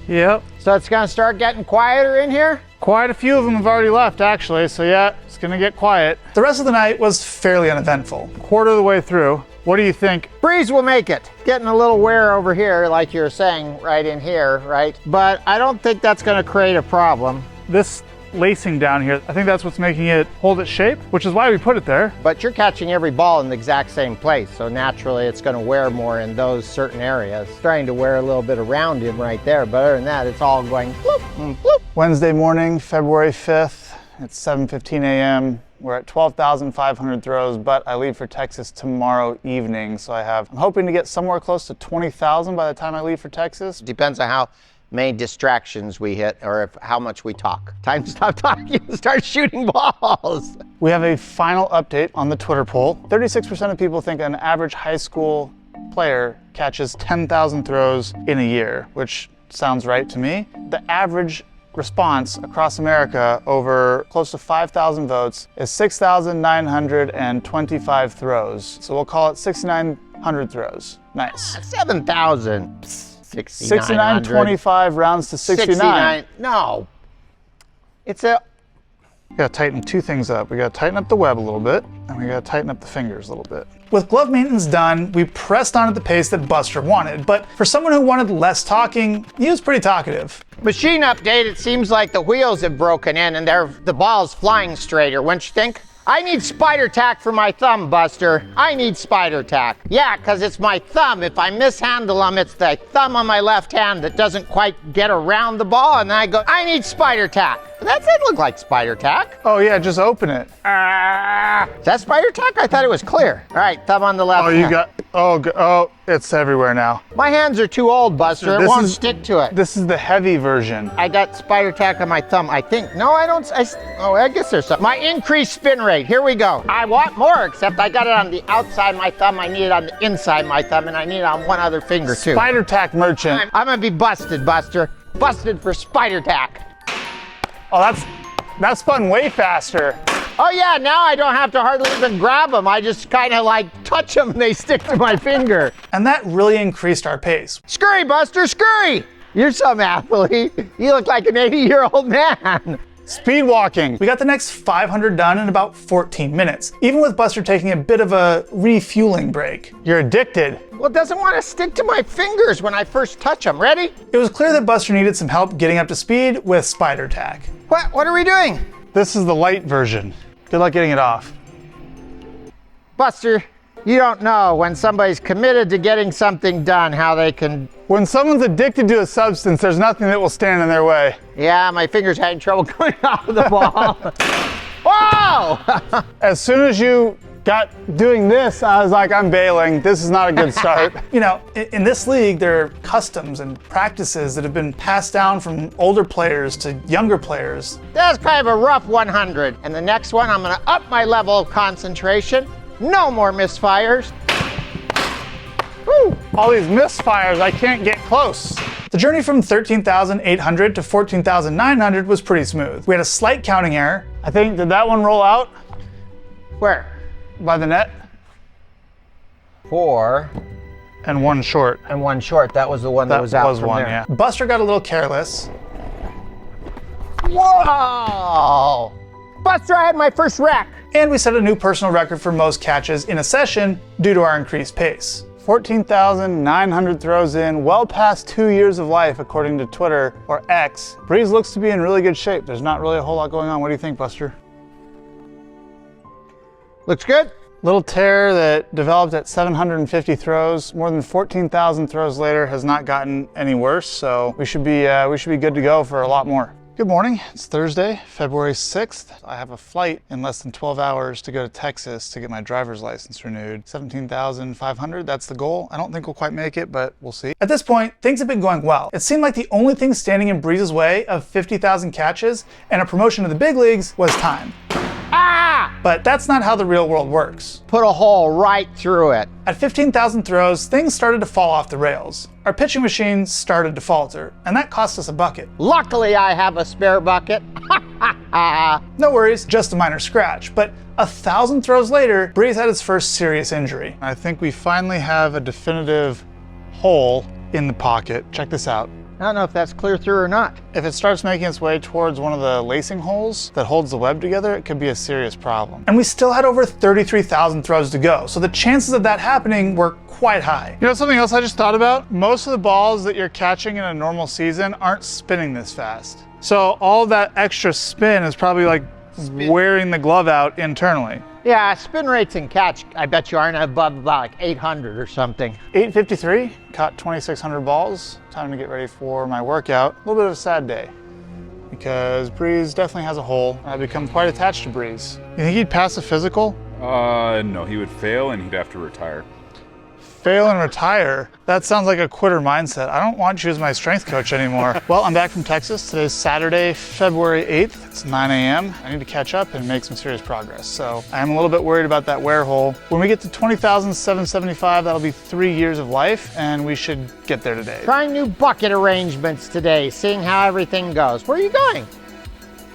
Speaker 1: Yep.
Speaker 2: So it's gonna start getting quieter in here?
Speaker 1: Quite a few of them have already left, actually, so yeah, it's gonna get quiet. The rest of the night was fairly uneventful. Quarter of the way through, what do you think?
Speaker 2: Breeze will make it. Getting a little wear over here, like you're saying, right in here, right? But I don't think that's gonna create a problem.
Speaker 1: This lacing down here, I think that's what's making it hold its shape, which is why we put it there.
Speaker 2: But you're catching every ball in the exact same place, so naturally it's gonna wear more in those certain areas. Starting to wear a little bit around him right there, but other than that, it's all going bloop, bloop.
Speaker 1: Wednesday morning, February 5th, it's 7:15 a.m. We're at 12,500 throws, but I leave for Texas tomorrow evening, so I'm hoping to get somewhere close to 20,000 by the time I leave for Texas.
Speaker 2: Depends on how many distractions we hit or how much we talk. Time to stop talking and start shooting balls.
Speaker 1: We have a final update on the Twitter poll. 36% of people think an average high school player catches 10,000 throws in a year, which sounds right to me. The average response across America over close to 5,000 votes is 6,925 throws. So we'll call it 6,900 throws. Nice.
Speaker 2: 7,000.
Speaker 1: 6,925 rounds to 69.
Speaker 2: No. It's a...
Speaker 1: We gotta tighten two things up. We gotta tighten up the web a little bit, and we gotta tighten up the fingers a little bit. With glove maintenance done, we pressed on at the pace that Buster wanted, but for someone who wanted less talking, he was pretty talkative.
Speaker 2: Machine update, it seems like the wheels have broken in and the ball's flying straighter, wouldn't you think? I need spider tack for my thumb, Buster. I need spider tack. Yeah, because it's my thumb. If I mishandle them, it's the thumb on my left hand that doesn't quite get around the ball, and then I go, I need spider tack. That doesn't look like spider tack.
Speaker 1: Oh yeah, just open it.
Speaker 2: Is that spider tack? I thought it was clear. All right, thumb on the left hand.
Speaker 1: Oh, it's everywhere now.
Speaker 2: My hands are too old, Buster. It won't stick to it.
Speaker 1: This is the heavy version.
Speaker 2: I got spider tack on my thumb, I think. No, I don't. I guess there's something. My increased spin rate. Here we go. I want more, except I got it on the outside of my thumb. I need it on the inside of my thumb, and I need it on one other finger, too.
Speaker 1: Spider tack merchant.
Speaker 2: I'm going to be busted, Buster. Busted for spider tack.
Speaker 1: Oh, that's spun way faster.
Speaker 2: Oh yeah, now I don't have to hardly even grab them. I just kind of like touch them and they stick to my finger.
Speaker 1: And that really increased our pace.
Speaker 2: Scurry, Buster, scurry! You're some athlete. You look like an 80-year-old man.
Speaker 1: Speed walking. We got the next 500 done in about 14 minutes, even with Buster taking a bit of a refueling break. You're addicted.
Speaker 2: Well, it doesn't want to stick to my fingers when I first touch them. Ready?
Speaker 1: It was clear that Buster needed some help getting up to speed with spider tack.
Speaker 2: What are we doing?
Speaker 1: This is the light version. Good luck getting it off.
Speaker 2: Buster, you don't know when somebody's committed to getting something done, how they can...
Speaker 1: When someone's addicted to a substance, there's nothing that will stand in their way.
Speaker 2: Yeah, my fingers having trouble going off the ball. Whoa!
Speaker 1: As soon as you got doing this, I was like, I'm bailing. This is not a good start. You know, in this league, there are customs and practices that have been passed down from older players to younger players.
Speaker 2: That's kind of a rough 100. And the next one, I'm gonna up my level of concentration. No more misfires. Woo!
Speaker 1: All these misfires, I can't get close. The journey from 13,800 to 14,900 was pretty smooth. We had a slight counting error. I think, did that one roll out?
Speaker 2: Where?
Speaker 1: By the net?
Speaker 2: 4
Speaker 1: and 1 short.
Speaker 2: and 1 short. That was the one that was out from there.
Speaker 1: Yeah. Buster got a little careless.
Speaker 2: Whoa! Buster, I had my first wreck.
Speaker 1: And we set a new personal record for most catches in a session due to our increased pace. 14,900 throws in, well past 2 years of life, according to Twitter, or X. Breeze looks to be in really good shape. There's not really a whole lot going on. What do you think, Buster?
Speaker 2: Looks good.
Speaker 1: Little tear that developed at 750 throws, more than 14,000 throws later, has not gotten any worse. So we should be good to go for a lot more. Good morning. It's Thursday, February 6th. I have a flight in less than 12 hours to go to Texas to get my driver's license renewed. 17,500, that's the goal. I don't think we'll quite make it, but we'll see. At this point, things have been going well. It seemed like the only thing standing in Breeze's way of 50,000 catches and a promotion to the big leagues was time.
Speaker 2: Ah!
Speaker 1: But that's not how the real world works.
Speaker 2: Put a hole right through it.
Speaker 1: At 15,000 throws, things started to fall off the rails. Our pitching machine started to falter, and that cost us a bucket.
Speaker 2: Luckily, I have a spare bucket.
Speaker 1: No worries, just a minor scratch. But 1,000 throws later, Breeze had his first serious injury. I think we finally have a definitive hole in the pocket. Check this out.
Speaker 2: I don't know if that's clear through or not.
Speaker 1: If it starts making its way towards one of the lacing holes that holds the web together, it could be a serious problem. And we still had over 33,000 throws to go, so the chances of that happening were quite high. You know something else I just thought about? Most of the balls that you're catching in a normal season aren't spinning this fast. So all that extra spin is probably like wearing the glove out internally.
Speaker 2: Yeah, spin rates and catch, I bet you aren't above about like 800 or something.
Speaker 1: 853, caught 2,600 balls. Time to get ready for my workout. A little bit of a sad day because Breeze definitely has a hole. I've become quite attached to Breeze. You think he'd pass a physical?
Speaker 6: No, he would fail and he'd have to retire.
Speaker 1: Fail and retire? That sounds like a quitter mindset. I don't want you as my strength coach anymore. Well, I'm back from Texas. Today's Saturday, February 8th. It's 9 a.m. I need to catch up and make some serious progress. So I am a little bit worried about that wear hole. When we get to 20,775, that'll be 3 years of life, and we should get there today.
Speaker 2: Trying new bucket arrangements today, seeing how everything goes. Where are you going?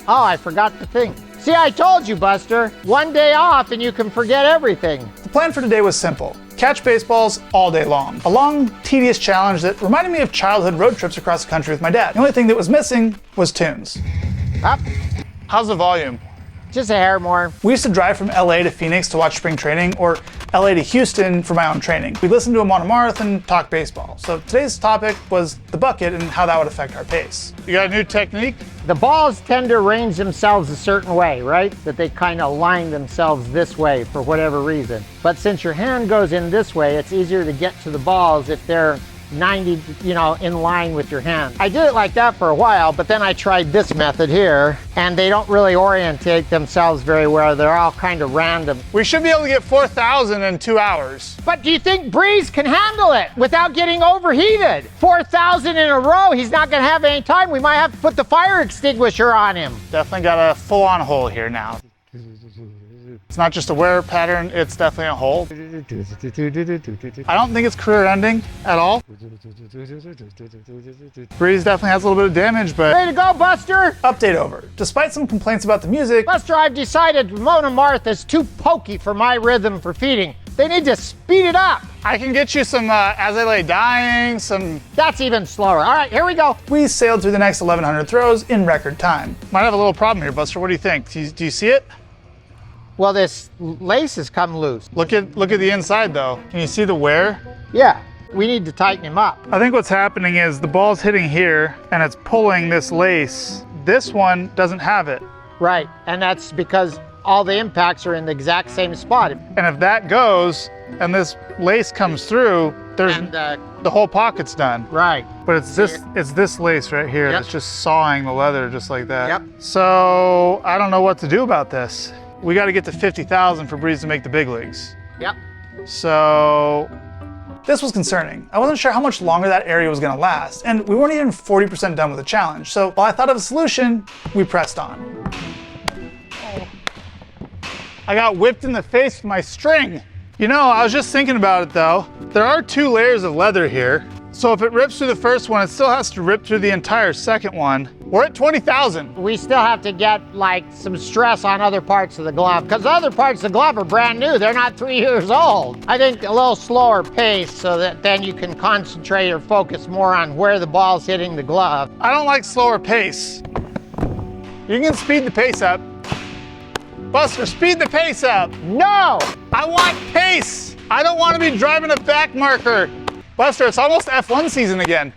Speaker 2: Oh, I forgot the thing. See, I told you, Buster. One day off and you can forget everything.
Speaker 1: The plan for today was simple. Catch baseballs all day long. A long, tedious challenge that reminded me of childhood road trips across the country with my dad. The only thing that was missing was tunes.
Speaker 2: Up.
Speaker 1: How's the volume?
Speaker 2: Just a hair more.
Speaker 1: We used to drive from LA to Phoenix to watch spring training, or LA to Houston for my own training. We listened to him on a marathon, talk baseball. So today's topic was the bucket and how that would affect our pace. You got a new technique?
Speaker 2: The balls tend to arrange themselves a certain way, right? That they kind of line themselves this way for whatever reason. But since your hand goes in this way, it's easier to get to the balls if they're 90, in line with your hand. I did it like that for a while, but then I tried this method here, and they don't really orientate themselves very well. They're all kind of random.
Speaker 1: We should be able to get 4,000 in 2 hours.
Speaker 2: But do you think Breeze can handle it without getting overheated? 4,000 in a row, he's not gonna have any time. We might have to put the fire extinguisher on him.
Speaker 1: Definitely got a full-on hole here now. It's not just a wear pattern, it's definitely a hole. I don't think it's career-ending at all. Breeze definitely has a little bit of damage, but...
Speaker 2: Ready to go, Buster?
Speaker 1: Update over. Despite some complaints about the music...
Speaker 2: Buster, I've decided Mona Martha's too pokey for my rhythm for feeding. They need to speed it up.
Speaker 1: I can get you some As I Lay Dying, some...
Speaker 2: That's even slower. All right, here we go.
Speaker 1: We sailed through the next 1,100 throws in record time. Might have a little problem here, Buster. What do you think? Do you see it?
Speaker 2: Well, this lace has come loose.
Speaker 1: Look at the inside, though. Can you see the wear?
Speaker 2: Yeah, we need to tighten him up.
Speaker 1: I think what's happening is the ball's hitting here, and it's pulling this lace. This one doesn't have it.
Speaker 2: Right, and that's because all the impacts are in the exact same spot.
Speaker 1: And if that goes and this lace comes through, there's
Speaker 2: And,
Speaker 1: the whole pocket's done.
Speaker 2: right.
Speaker 1: But it's this lace right here
Speaker 2: Yep.
Speaker 1: that's just sawing the leather just like that.
Speaker 2: Yep.
Speaker 1: So I don't know what to do about this. We got to get to 50,000 for Breeze to make the big leagues.
Speaker 2: Yep.
Speaker 1: So this was concerning. I wasn't sure how much longer that area was gonna last, and we weren't even 40% done with the challenge. So while I thought of a solution, we pressed on. I got whipped in the face with my string. You know, I was just thinking about it though. There are 2 layers of leather here. So if it rips through the first one, it still has to rip through the entire second one. We're at 20,000.
Speaker 2: We still have to get like some stress on other parts of the glove because other parts of the glove are brand new. They're not 3 years old. I think a little slower pace so that then you can concentrate or focus more on where the ball's hitting the glove.
Speaker 1: I don't like slower pace. You can speed the pace up. Buster, speed the pace up.
Speaker 2: No!
Speaker 1: I want pace. I don't want to be driving a back marker. Buster, it's almost F1 season again.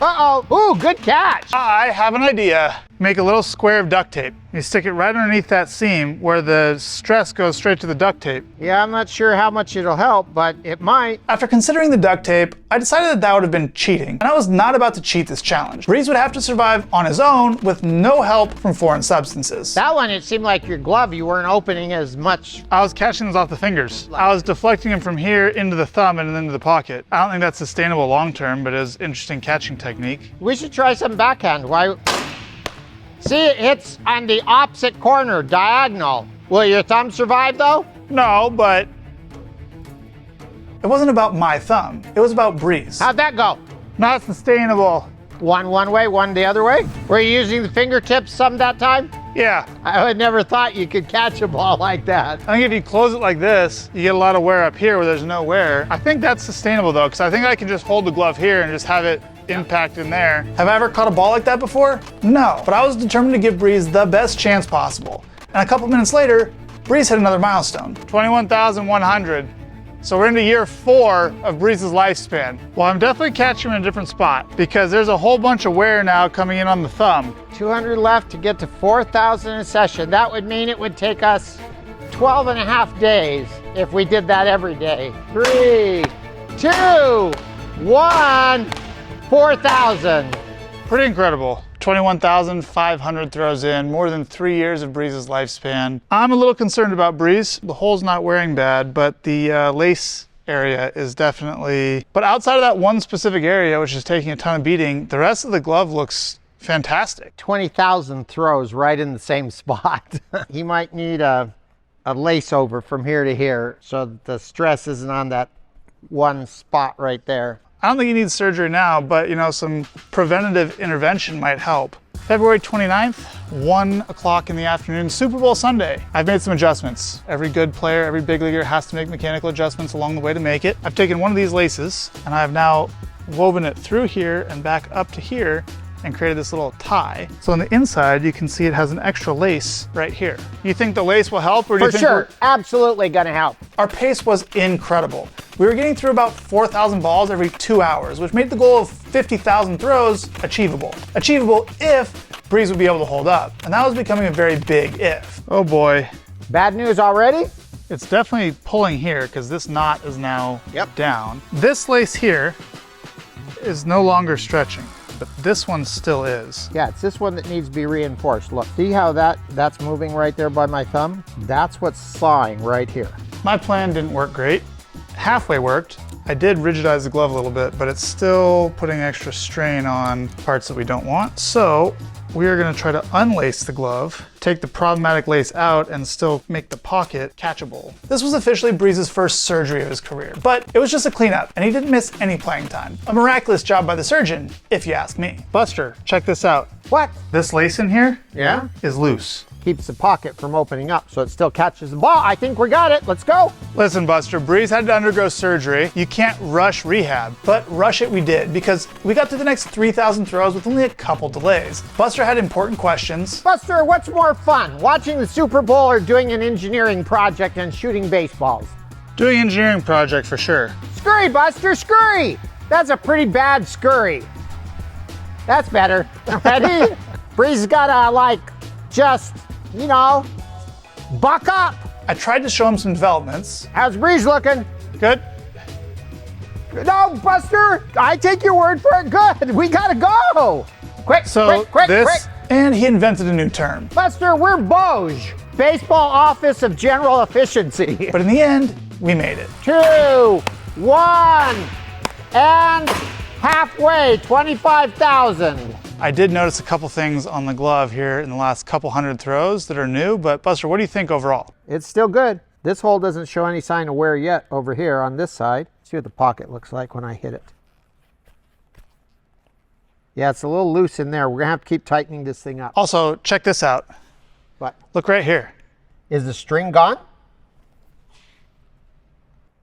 Speaker 2: Uh-oh. Ooh, good catch.
Speaker 1: I have an idea. Make a little square of duct tape. You stick it right underneath that seam where the stress goes straight to the duct tape.
Speaker 2: Yeah, I'm not sure how much it'll help, but it might.
Speaker 1: After considering the duct tape, I decided that that would have been cheating, and I was not about to cheat this challenge. Breeze would have to survive on his own with no help from foreign substances.
Speaker 2: That one, it seemed like your glove, you weren't opening as much.
Speaker 1: I was catching those off the fingers. I was deflecting them from here into the thumb and then into the pocket. I don't think that's sustainable long term, but it is interesting catching technique.
Speaker 2: We should try some backhand. Why? See, it hits on the opposite corner, diagonal. Will your thumb survive though?
Speaker 1: No, but it wasn't about my thumb. It was about Breeze.
Speaker 2: How'd that go?
Speaker 1: Not sustainable.
Speaker 2: One way, one the other way? Were you using the fingertips some that time?
Speaker 1: Yeah.
Speaker 2: I would never thought you could catch a ball like that.
Speaker 1: I think if you close it like this, you get a lot of wear up here where there's no wear. I think that's sustainable though, because I think I can just hold the glove here and just have it impact in there. Have I ever caught a ball like that before? No, but I was determined to give Breeze the best chance possible. And a couple minutes later, Breeze hit another milestone, 21,100. So we're into year 4 of Breeze's lifespan. Well, I'm definitely catching him in a different spot because there's a whole bunch of wear now coming in on the thumb.
Speaker 2: 200 left to get to 4,000 a session. That would mean it would take us 12 and a half days if we did that every day. 3, 2, 1, 4,000.
Speaker 1: Pretty incredible. 21,500 throws in, more than 3 years of Breeze's lifespan. I'm a little concerned about Breeze. The hole's not wearing bad, but the lace area is definitely, but outside of that one specific area, which is taking a ton of beating, the rest of the glove looks fantastic.
Speaker 2: 20,000 throws right in the same spot. He might need a lace over from here to here so that the stress isn't on that one spot right there.
Speaker 1: I don't think he needs surgery now, but you know, some preventative intervention might help. February 29th, 1 o'clock in the afternoon, Super Bowl Sunday. I've made some adjustments. Every good player, every big leaguer has to make mechanical adjustments along the way to make it. I've taken one of these laces and I have now woven it through here and back up to here and created this little tie. So on the inside, you can see it has an extra lace right here. You think the lace will help, or do you think?
Speaker 2: For sure, absolutely gonna help.
Speaker 1: Our pace was incredible. We were getting through about 4,000 balls every 2 hours, which made the goal of 50,000 throws achievable. Achievable if Breeze would be able to hold up. And that was becoming a very big if. Oh boy.
Speaker 2: Bad news already?
Speaker 1: It's definitely pulling here because this knot is now down. This lace here is no longer stretching, but this one still is.
Speaker 2: Yeah, it's this one that needs to be reinforced. Look, see how that's moving right there by my thumb? That's what's sawing right here.
Speaker 1: My plan didn't work great. Halfway worked. I did rigidize the glove a little bit, but it's still putting extra strain on parts that we don't want. So we are gonna try to unlace the glove, take the problematic lace out, and still make the pocket catchable. This was officially Breeze's first surgery of his career, but it was just a cleanup, and he didn't miss any playing time. A miraculous job by the surgeon, if you ask me. Buster, check this out.
Speaker 2: What?
Speaker 1: This lace in here
Speaker 2: Yeah?
Speaker 1: is loose.
Speaker 2: Keeps the pocket from opening up so it still catches the ball. I think we got it. Let's go.
Speaker 1: Listen, Buster, Breeze had to undergo surgery. You can't rush rehab, but rush it we did because we got to the next 3,000 throws with only a couple delays. Buster had important questions.
Speaker 2: Buster, what's more fun, watching the Super Bowl or doing an engineering project and shooting baseballs?
Speaker 1: Doing engineering project for sure.
Speaker 2: Scurry, Buster, scurry. That's a pretty bad scurry. That's better. Ready? Breeze has got to just, you know, buck up.
Speaker 1: I tried to show him some developments.
Speaker 2: How's Breeze looking?
Speaker 1: Good.
Speaker 2: No, Buster, I take your word for it. Good, we gotta go. Quick,
Speaker 1: So
Speaker 2: quick.
Speaker 1: and he invented a new term.
Speaker 2: Buster, we're Boge, Baseball Office of General Efficiency.
Speaker 1: But in the end, we made it.
Speaker 2: 2, 1, and halfway, 25,000.
Speaker 1: I did notice a couple things on the glove here in the last couple hundred throws that are new, but Buster, what do you think overall?
Speaker 2: It's still good. This hole doesn't show any sign of wear yet over here on this side. See what the pocket looks like when I hit it. Yeah, it's a little loose in there. We're gonna have to keep tightening this thing up.
Speaker 1: Also, check this out.
Speaker 2: What?
Speaker 1: Look right here.
Speaker 2: Is the string gone?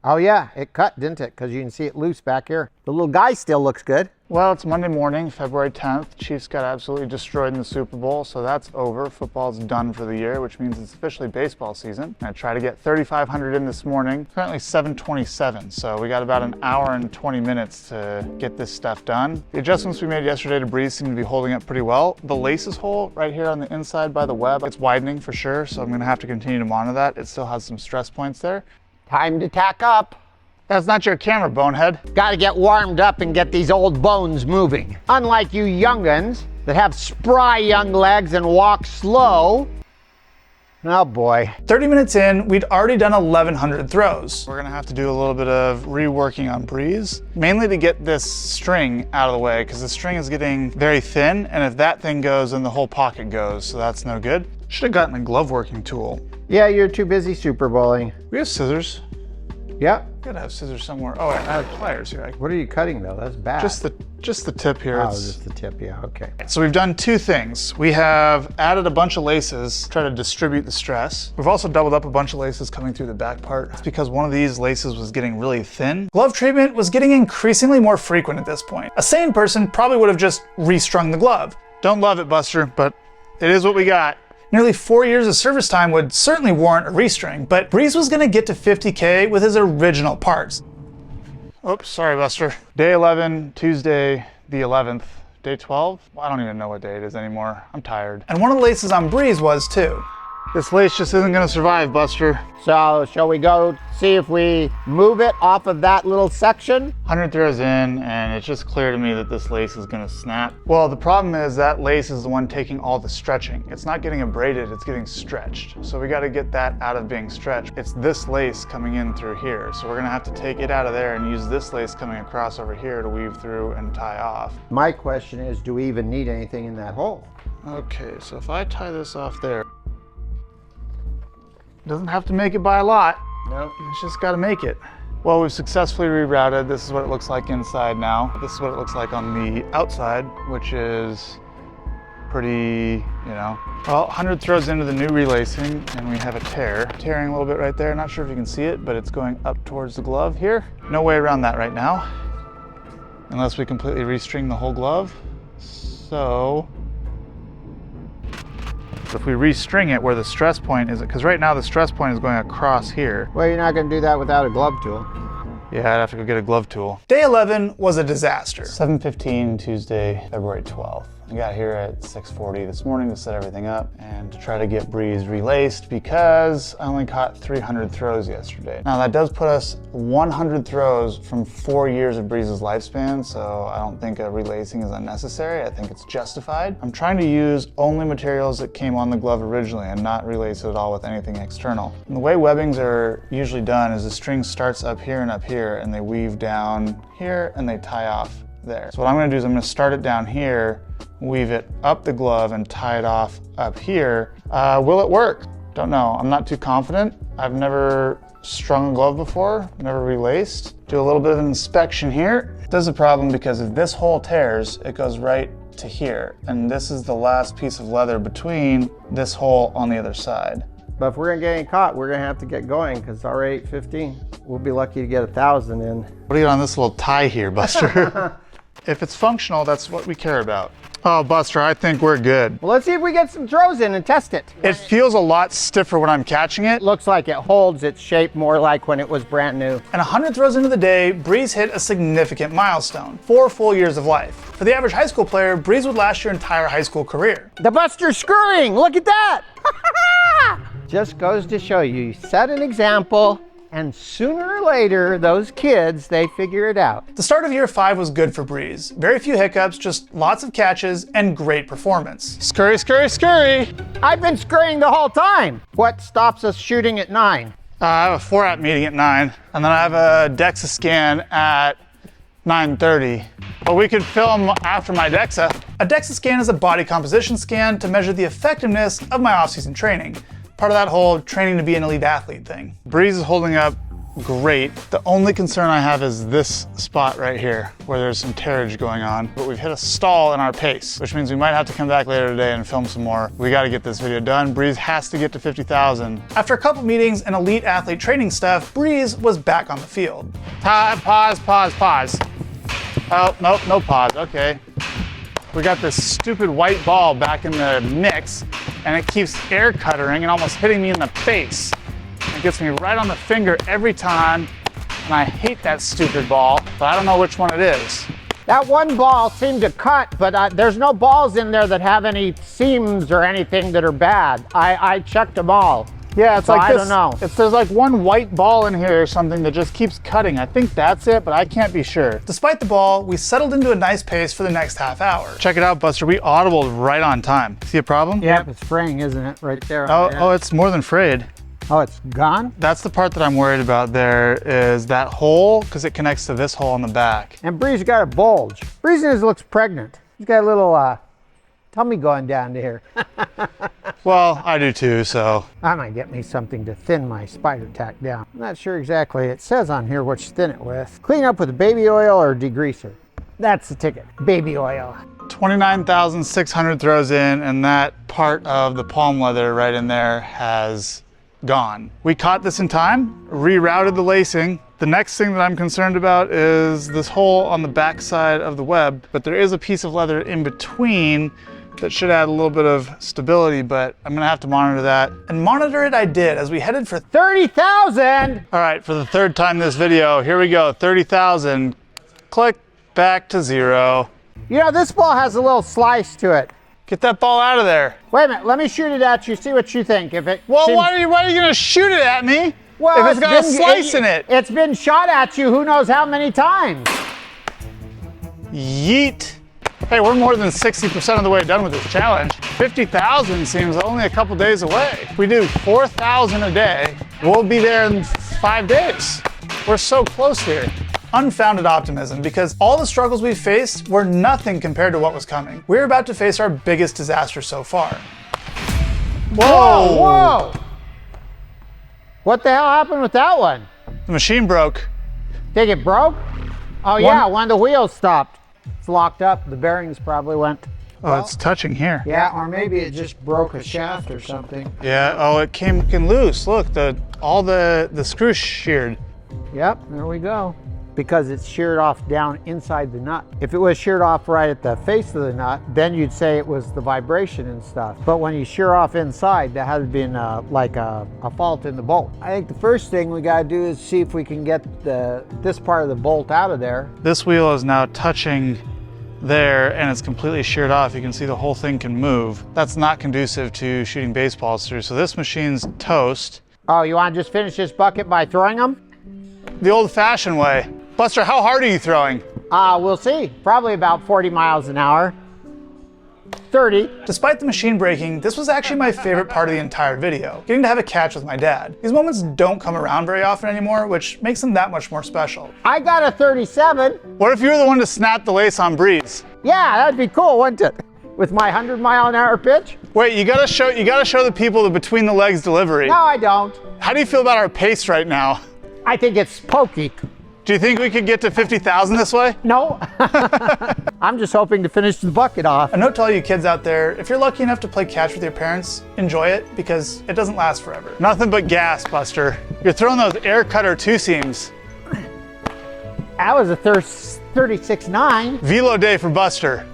Speaker 2: Oh yeah, it cut, didn't it? Because you can see it loose back here. The little guy still looks good.
Speaker 1: Well, it's Monday morning, February 10th. Chiefs got absolutely destroyed in the Super Bowl, so that's over. Football's done for the year, which means it's officially baseball season. I tried to get 3,500 in this morning. Currently 7:27, so we got about an hour and 20 minutes to get this stuff done. The adjustments we made yesterday to Breeze seem to be holding up pretty well. The laces hole right here on the inside by the web, it's widening for sure, so I'm gonna have to continue to monitor that. It still has some stress points there.
Speaker 2: Time to tack up.
Speaker 1: That's not your camera, bonehead.
Speaker 2: Got to get warmed up and get these old bones moving. Unlike you young'uns that have spry young legs and walk slow. Oh boy.
Speaker 1: 30 minutes in, we'd already done 1,100 throws. We're gonna have to do a little bit of reworking on Breeze, mainly to get this string out of the way, because the string is getting very thin, and if that thing goes, then the whole pocket goes, so that's no good. Should have gotten a glove working tool.
Speaker 2: Yeah, you're too busy Super Bowling.
Speaker 1: We have scissors.
Speaker 2: Yep.
Speaker 1: Gotta have scissors somewhere. Oh, I have pliers here.
Speaker 2: What are you cutting though? That's bad.
Speaker 1: Just the tip here.
Speaker 2: Oh,
Speaker 1: It's-
Speaker 2: just the tip, yeah, okay.
Speaker 1: So we've done two things. We have added a bunch of laces, try to distribute the stress. We've also doubled up a bunch of laces coming through the back part. It's because one of these laces was getting really thin. Glove treatment was getting increasingly more frequent at this point. A sane person probably would have just restrung the glove. Don't love it, Buster, but it is what we got. Nearly 4 years of service time would certainly warrant a restring, but Breeze was gonna get to 50K with his original parts. Oops, sorry, Buster. Day 11, Tuesday the 11th. Day 12? Well, I don't even know what day it is anymore. I'm tired. And one of the laces on Breeze was too. This lace just isn't gonna survive, Buster.
Speaker 2: So, shall we go see if we move it off of that little section?
Speaker 1: 100 throws in, and it's just clear to me that this lace is gonna snap. Well, the problem is that lace is the one taking all the stretching. It's not getting abraded, it's getting stretched. So we gotta get that out of being stretched. It's this lace coming in through here. So we're gonna have to take it out of there and use this lace coming across over here to weave through and tie off.
Speaker 2: My question is, do we even need anything in that hole?
Speaker 1: Okay, so if I tie this off there, doesn't have to make it by a lot.
Speaker 2: No.
Speaker 1: It's just gotta make it. Well, we've successfully rerouted. This is what it looks like inside now. This is what it looks like on the outside, which is pretty, well, 100 throws into the new relacing, and we have a tear. Tearing a little bit right there. Not sure if you can see it, but it's going up towards the glove here. No way around that right now, unless we completely restring the whole glove. So if we restring it where the stress point is, because right now the stress point is going across here.
Speaker 2: Well, you're not going to do that without a glove tool.
Speaker 1: Yeah, I'd have to go get a glove tool. Day 11 was a disaster. 7:15, Tuesday, February 12th. I got here at 6:40 this morning to set everything up and to try to get Breeze relaced because I only caught 300 throws yesterday. Now that does put us 100 throws from 4 years of Breeze's lifespan, so I don't think a relacing is unnecessary. I think it's justified. I'm trying to use only materials that came on the glove originally and not relace it at all with anything external. And the way webbings are usually done is the string starts up here and they weave down here and they tie off there. So what I'm gonna do is I'm gonna start it down here, weave it up the glove and tie it off up here. Will it work? Don't know. I'm not too confident. I've never strung a glove before, never relaced. Do a little bit of an inspection here. This is a problem because if this hole tears, it goes right to here. And this is the last piece of leather between this hole on the other side.
Speaker 2: But if we're going to get any caught, we're going to have to get going because it's already 8:15. We'll be lucky to get 1,000 in.
Speaker 1: What do you got on this little tie here, Buster? If it's functional, that's what we care about. Oh, Buster, I think we're good.
Speaker 2: Well, let's see if we get some throws in and test it.
Speaker 1: It feels a lot stiffer when I'm catching it.
Speaker 2: Looks like it holds its shape more like when it was brand new.
Speaker 1: And 100 throws into the day, Breeze hit a significant milestone, 4 full years of life. For the average high school player, Breeze would last your entire high school career.
Speaker 2: The Buster's scurrying, look at that! Just goes to show you set an example, and sooner or later, those kids, they figure it out.
Speaker 1: The start of year 5 was good for Breeze. Very few hiccups, just lots of catches and great performance. Scurry, scurry, scurry!
Speaker 2: I've been scurrying the whole time. What stops us shooting at 9?
Speaker 1: I have a 4-app meeting at 9, and then I have a DEXA scan at 9:30. But we could film after my DEXA. A DEXA scan is a body composition scan to measure the effectiveness of my off-season training. Part of that whole training to be an elite athlete thing. Breeze is holding up great. The only concern I have is this spot right here where there's some tearage going on, but we've hit a stall in our pace, which means we might have to come back later today and film some more. We got to get this video done. Breeze has to get to 50,000. After a couple meetings and elite athlete training stuff, Breeze was back on the field. Pause, pause, pause. Oh, nope, no pause, okay. We got this stupid white ball back in the mix, and it keeps air cuttering and almost hitting me in the face. It gets me right on the finger every time, and I hate that stupid ball, but I don't know which one it is.
Speaker 2: That one ball seemed to cut, but there's no balls in there that have any seams or anything that are bad. I checked them all.
Speaker 1: Yeah, it's
Speaker 2: So
Speaker 1: like
Speaker 2: I
Speaker 1: this.
Speaker 2: don't know.
Speaker 1: There's like one white ball in here or something that just keeps cutting. I think that's it, but I can't be sure. Despite the ball, we settled into a nice pace for the next half hour. Check it out, Buster. We audibled right on time. See a problem?
Speaker 2: Yep, it's fraying, isn't it? Right there.
Speaker 1: Oh, it's more than frayed.
Speaker 2: Oh, it's gone?
Speaker 1: That's the part that I'm worried about there is that hole, because it connects to this hole on the back.
Speaker 2: And Bree's got a bulge. Breeze looks pregnant. He's got a little tummy going down to here.
Speaker 1: Well, I do too, so.
Speaker 2: I might get me something to thin my spider tack down. I'm not sure exactly. It says on here what you thin it with. Clean up with baby oil or degreaser. That's the ticket. Baby oil.
Speaker 1: 29,600 throws in, and that part of the palm leather right in there has gone. We caught this in time, rerouted the lacing. The next thing that I'm concerned about is this hole on the back side of the web, but there is a piece of leather in between that should add a little bit of stability, but I'm gonna have to monitor that. And monitor it I did as we headed for
Speaker 2: 30,000!
Speaker 1: All right, for the third time this video, here we go, 30,000. Click back to 0.
Speaker 2: You know, this ball has a little slice to it.
Speaker 1: Get that ball out of there.
Speaker 2: Wait a minute, let me shoot it at you, see what you think. If it
Speaker 1: Well,
Speaker 2: seems-
Speaker 1: why are you gonna shoot it at me?
Speaker 2: Well,
Speaker 1: if it's got a slice in it.
Speaker 2: It's been shot at you who knows how many times.
Speaker 1: Yeet. Hey, we're more than 60% of the way done with this challenge. 50,000 seems only a couple days away. If we do 4,000 a day, we'll be there in 5 days. We're so close here. Unfounded optimism, because all the struggles we faced were nothing compared to what was coming. We're about to face our biggest disaster so far.
Speaker 2: Whoa, whoa! What the hell happened with that one?
Speaker 1: The machine broke.
Speaker 2: Think it broke? Oh yeah, one of the wheels stopped. It's locked up, the bearings probably went.
Speaker 1: Oh, it's touching here.
Speaker 2: Yeah, or maybe it just broke a shaft or something.
Speaker 1: Yeah, oh, it came loose. Look, all the screws sheared.
Speaker 2: Yep, there we go. Because it's sheared off down inside the nut. If it was sheared off right at the face of the nut, then you'd say it was the vibration and stuff. But when you shear off inside, that had been like a fault in the bolt. I think the first thing we gotta do is see if we can get this part of the bolt out of there.
Speaker 1: This wheel is now touching there and it's completely sheared off. You can see the whole thing can move. That's not conducive to shooting baseballs through. So this machine's toast.
Speaker 2: Oh, you wanna just finish this bucket by throwing them?
Speaker 1: The old-fashioned way. Buster, how hard are you throwing?
Speaker 2: We'll see. Probably about 40 miles an hour. 30.
Speaker 1: Despite the machine breaking, this was actually my favorite part of the entire video, getting to have a catch with my dad. These moments don't come around very often anymore, which makes them that much more special.
Speaker 2: I got a 37.
Speaker 1: What if you were the one to snap the lace on Breeze?
Speaker 2: Yeah, that'd be cool, wouldn't it? With my 100-mile-an-hour pitch?
Speaker 1: Wait, you gotta show the people the between the legs delivery.
Speaker 2: No, I don't.
Speaker 1: How do you feel about our pace right now?
Speaker 2: I think it's pokey.
Speaker 1: Do you think we could get to 50,000 this way?
Speaker 2: No. I'm just hoping to finish the bucket off.
Speaker 1: A note to all you kids out there, if you're lucky enough to play catch with your parents, enjoy it because it doesn't last forever. Nothing but gas, Buster. You're throwing those air cutter two seams.
Speaker 2: That was a 36.9.
Speaker 1: Velo day for Buster.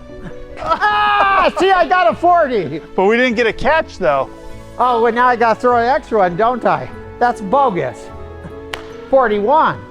Speaker 2: Ah, see, I got a 40.
Speaker 1: But we didn't get a catch though.
Speaker 2: Oh, well, now I got to throw an extra one, don't I? That's bogus. 41.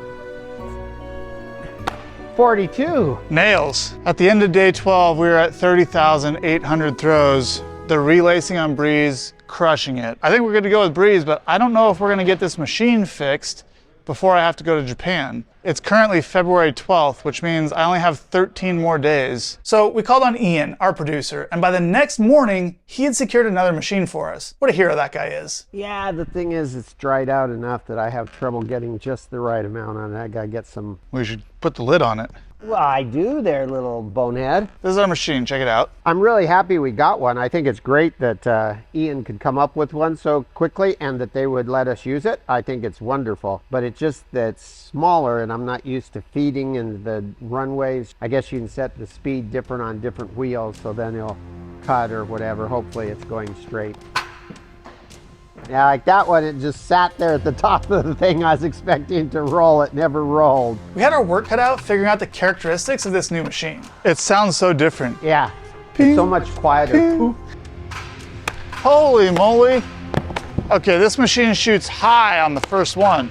Speaker 2: 42.
Speaker 1: Nails. At the end of day 12, we were at 30,800 throws. The relacing on Breeze, crushing it. I think we're good to go with Breeze, but I don't know if we're gonna get this machine fixed before I have to go to Japan. It's currently February 12th, which means I only have 13 more days. So we called on Ian, our producer, and by the next morning, he had secured another machine for us. What a hero that guy is.
Speaker 2: Yeah, the thing is, it's dried out enough that I have trouble getting just the right amount on it. I gotta get some.
Speaker 1: We should put the lid on it.
Speaker 2: Well, I do there, little bonehead.
Speaker 1: This is our machine, check it out.
Speaker 2: I'm really happy we got one. I think it's great that Ian could come up with one so quickly and that they would let us use it. I think it's wonderful, but it's just that it's smaller and I'm not used to feeding in the runways. I guess you can set the speed different on different wheels, so then it'll cut or whatever. Hopefully it's going straight. Yeah, like that one, it just sat there at the top of the thing. I was expecting to roll, it never rolled.
Speaker 1: We had our work cut out figuring out the characteristics of this new machine. It sounds so different.
Speaker 2: Yeah,
Speaker 1: Ping,
Speaker 2: it's so much quieter.
Speaker 1: ping. Holy moly. Okay, this machine shoots high on the first one,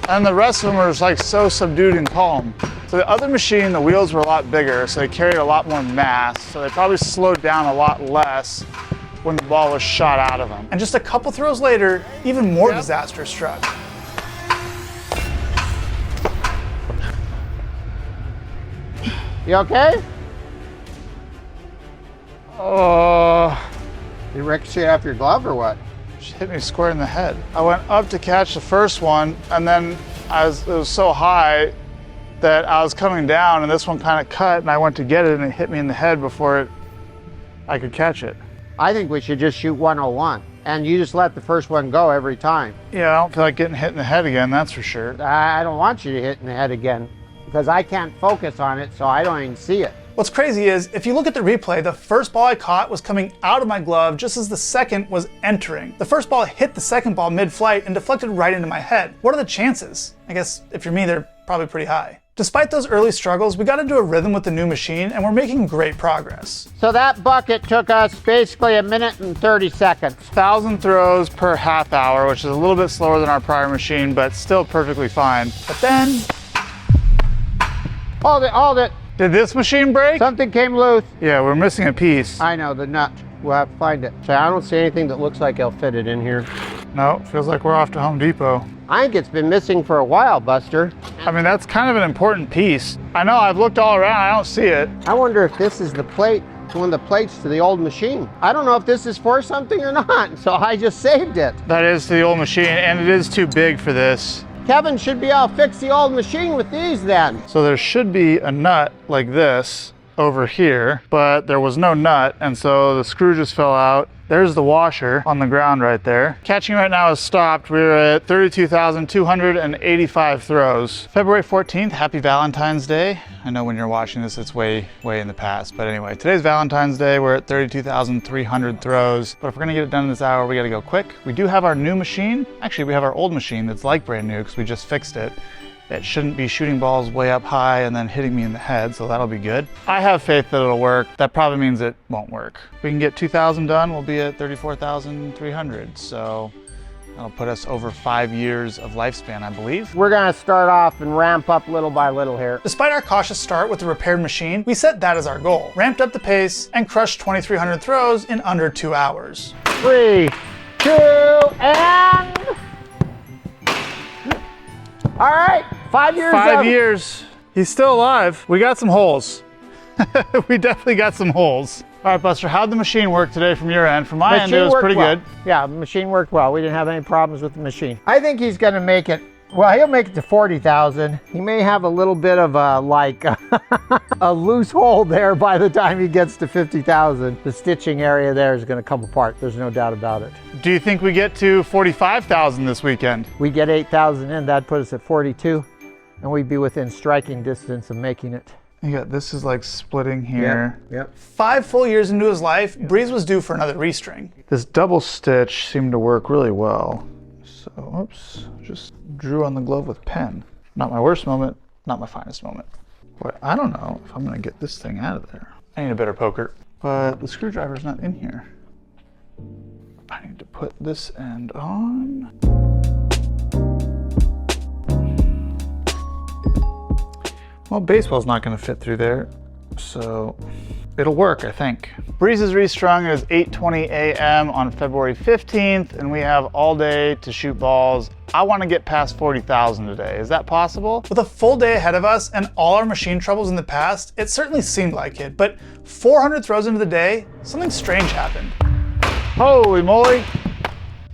Speaker 1: and the rest of them are just like so subdued and calm. So the other machine, the wheels were a lot bigger, so they carried a lot more mass, so they probably slowed down a lot less when the ball was shot out of them. And just a couple throws later, even more disaster struck.
Speaker 2: You okay?
Speaker 1: Oh,
Speaker 2: You ricochet off your glove or what?
Speaker 1: she hit me square in the head. I went up to catch the first one, and then it was so high that I was coming down, and this one kind of cut, and I went to get it, and it hit me in the head before I could catch it.
Speaker 2: I think we should just shoot 101 and you just let the first one go every time.
Speaker 1: Yeah, I don't feel like getting hit in the head again, that's for sure.
Speaker 2: I don't want you to hit in the head again because I can't focus on it, so I don't even see it.
Speaker 1: What's crazy is, if you look at the replay, the first ball I caught was coming out of my glove just as the second was entering. The first ball hit the second ball mid-flight and deflected right into my head. What are the chances? I guess if you're me, they're probably pretty high. Despite those early struggles, we got into a rhythm with the new machine and we're making great progress.
Speaker 2: So that bucket took us basically 1 minute and 30 seconds.
Speaker 1: 1,000 throws per half hour, which is a little bit slower than our prior machine, but still perfectly fine. But then,
Speaker 2: Hold it.
Speaker 1: did this machine break?
Speaker 2: Something came loose.
Speaker 1: Yeah, we're missing a piece.
Speaker 2: I know, the nut. We'll have to find it. So I don't see anything that looks like it'll fit it in here.
Speaker 1: No, feels like we're off to Home Depot.
Speaker 2: I think it's been missing for a while, Buster.
Speaker 1: I mean, that's kind of an important piece. I know, I've looked all around, I don't see it.
Speaker 2: I wonder if this is the plate, one of the plates to the old machine. I don't know if this is for something or not, so I just saved it.
Speaker 1: That is the old machine, and it is too big for this.
Speaker 2: Kevin should be able to fix the old machine with these then.
Speaker 1: So there should be a nut like this over here, but there was no nut, and so the screw just fell out. There's the washer on the ground right there. Catching right now is stopped. We're at 32,285 throws. February 14th, happy Valentine's Day. I know when you're watching this, it's way in the past, but anyway, today's Valentine's Day. We're at 32,300 throws, but if we're gonna get it done in this hour, we gotta go quick. We do have our new machine. Actually, we have our old machine that's like brand new because we just fixed it. It shouldn't be shooting balls way up high and then hitting me in the head, so that'll be good. I have faith that it'll work. That probably means it won't work. If we can get 2,000 done, we'll be at 34,300, so that'll put us over 5 years of lifespan, I believe.
Speaker 2: We're gonna start off and ramp up little by little here.
Speaker 1: Despite our cautious start with the repaired machine, we set that as our goal. Ramped up the pace and crushed 2,300 throws in under 2 hours.
Speaker 2: 3, 2, and... All right, 5 years.
Speaker 1: 5 years. He's still alive. We got some holes. We definitely got some holes. All right, Buster, how'd the machine work today from your end? From my end, it was pretty good.
Speaker 2: Yeah, the machine worked well. We didn't have any problems with the machine. I think he's gonna make it, well, he'll make it to 40,000. He may have a little bit of a, like, a loose hole there by the time he gets to 50,000. The stitching area there is gonna come apart. There's no doubt about it.
Speaker 1: Do you think we get to 45,000 this weekend?
Speaker 2: We get 8,000 in, that'd put us at 42, and we'd be within striking distance of making it.
Speaker 1: Yeah, this is like splitting here.
Speaker 2: Yep.
Speaker 1: 5 full years into his life, Breeze was due for another restring. This double stitch seemed to work really well. So, oops, just drew on the glove with pen. Not my worst moment. Not my finest moment. Boy, I don't know if I'm gonna get this thing out of there. I need a better poker, but the screwdriver's not in here. I need to put this end on. Well, baseball's not gonna fit through there, so it'll work, I think. Breeze is restrung. It is 8:20 a.m. on February 15th, and we have all day to shoot balls. I want to get past 40,000 today. Is that possible? With a full day ahead of us and all our machine troubles in the past, it certainly seemed like it, but 400 throws into the day, something strange happened. Holy moly.